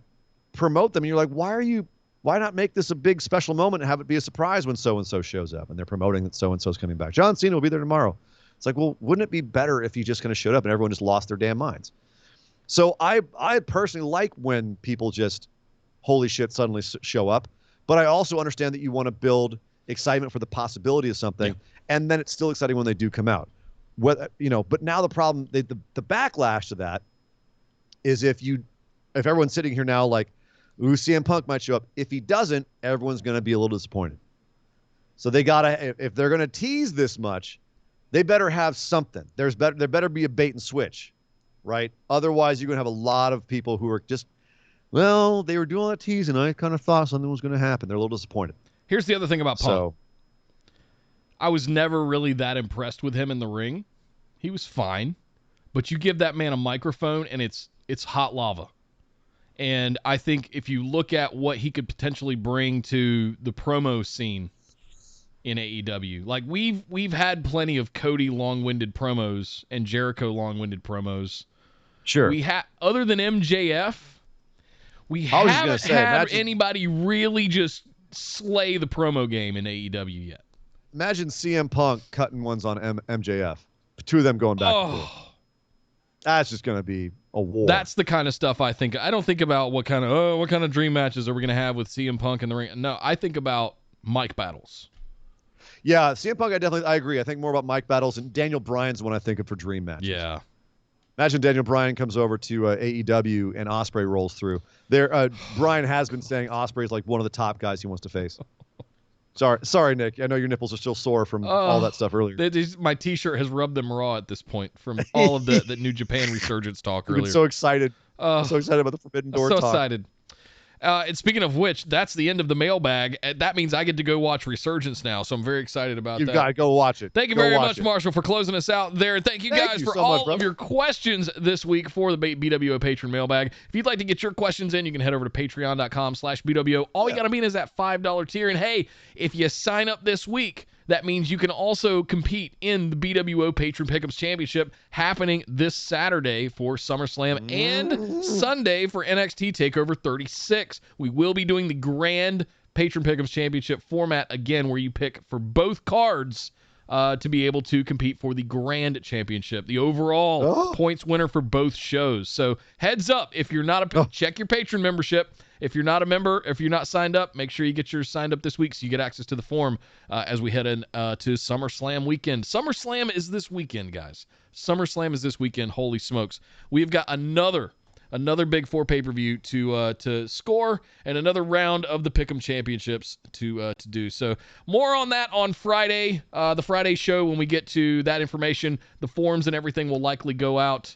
promote them, and you're like, why not make this a big special moment and have it be a surprise when so and so shows up and they're promoting that so and so's coming back. John Cena will be there tomorrow. It's like, well, wouldn't it be better if he just kind of showed up and everyone just lost their damn minds? So I personally like when people just holy shit suddenly show up, but I also understand that you want to build excitement for the possibility of something, and then it's still exciting when they do come out. But now the problem, the backlash to that is if everyone's sitting here now like, ooh, CM Punk might show up. If he doesn't, everyone's going to be a little disappointed. So they gotta, if they're going to tease this much, they better have something. There better be a bait and switch, right? Otherwise, you're going to have a lot of people who are just, well, they were doing all that teasing. I kind of thought something was going to happen. They're a little disappointed. Here's the other thing about Punk. I was never really that impressed with him in the ring. He was fine, but you give that man a microphone and it's hot lava. And I think if you look at what he could potentially bring to the promo scene in AEW, like we've had plenty of Cody long-winded promos and Jericho long-winded promos. Sure. Other than MJF, we haven't had anybody really just slay the promo game in AEW yet. Imagine CM Punk cutting ones on MJF. Two of them going back and forth. That's just going to be a war. That's the kind of stuff I think. I don't think about what kind of dream matches are we going to have with CM Punk in the ring. No, I think about mic battles. Yeah, CM Punk, I agree. I think more about mic battles, and Daniel Bryan's the one I think of for dream matches. Yeah. Imagine Daniel Bryan comes over to AEW and Ospreay rolls through. Bryan has been saying Ospreay is like one of the top guys he wants to face. Sorry, Nick. I know your nipples are still sore from all that stuff earlier. My T-shirt has rubbed them raw at this point from all of the New Japan resurgence talk earlier. I'm so excited. So excited about the Forbidden Door talk. So excited. And speaking of which, that's the end of the mailbag. That means I get to go watch Resurgence now, so I'm very excited about that. You've got to go watch it. Thank you very much, Marshall, for closing us out there. Thank you guys for all of your questions this week for the BWO Patron Mailbag. If you'd like to get your questions in, you can head over to patreon.com/BWO. All you got to be in is that $5 tier. And hey, if you sign up this week, that means you can also compete in the BWO Patron Pickups Championship happening this Saturday for SummerSlam and Sunday for NXT TakeOver 36. We will be doing the Grand Patron Pickups Championship format again, where you pick for both cards to be able to compete for the Grand Championship, the overall points winner for both shows. So heads up, if you're not check your Patron membership. If you're not a member, if you're not signed up, make sure you get yours signed up this week so you get access to the forum as we head in to SummerSlam weekend. SummerSlam is this weekend, guys. SummerSlam is this weekend. Holy smokes. We've got another big 4 pay-per-view to score and another round of the Pick'em Championships to do. So more on that on Friday, the Friday show. When we get to that information, the forums and everything will likely go out.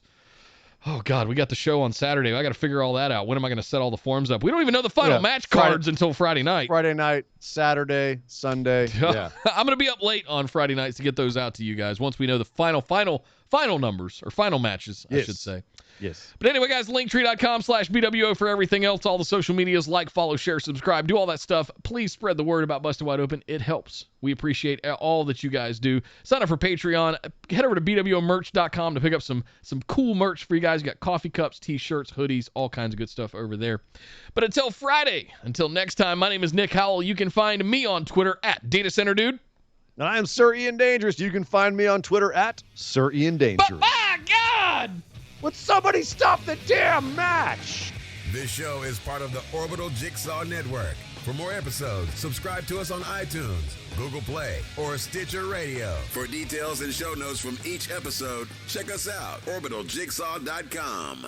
Oh, God, we got the show on Saturday. I got to figure all that out. When am I going to set all the forms up? We don't even know the final match cards until Friday night. Friday night, Saturday, Sunday. Yeah. I'm going to be up late on Friday nights to get those out to you guys once we know the final numbers, or final matches, I should say. Yes. But anyway, guys, linktree.com/BWO for everything else. All the social medias, like, follow, share, subscribe, do all that stuff. Please spread the word about Busted Wide Open. It helps. We appreciate all that you guys do. Sign up for Patreon. Head over to BWOmerch.com to pick up some cool merch for you guys. You got coffee cups, t-shirts, hoodies, all kinds of good stuff over there. But until Friday, until next time, my name is Nick Howell. You can find me on Twitter at DataCenterDude. And I am Sir Ian Dangerous. You can find me on Twitter at Sir Ian Dangerous. But my God! Would somebody stop the damn match? This show is part of the Orbital Jigsaw Network. For more episodes, subscribe to us on iTunes, Google Play, or Stitcher Radio. For details and show notes from each episode, check us out, orbitaljigsaw.com.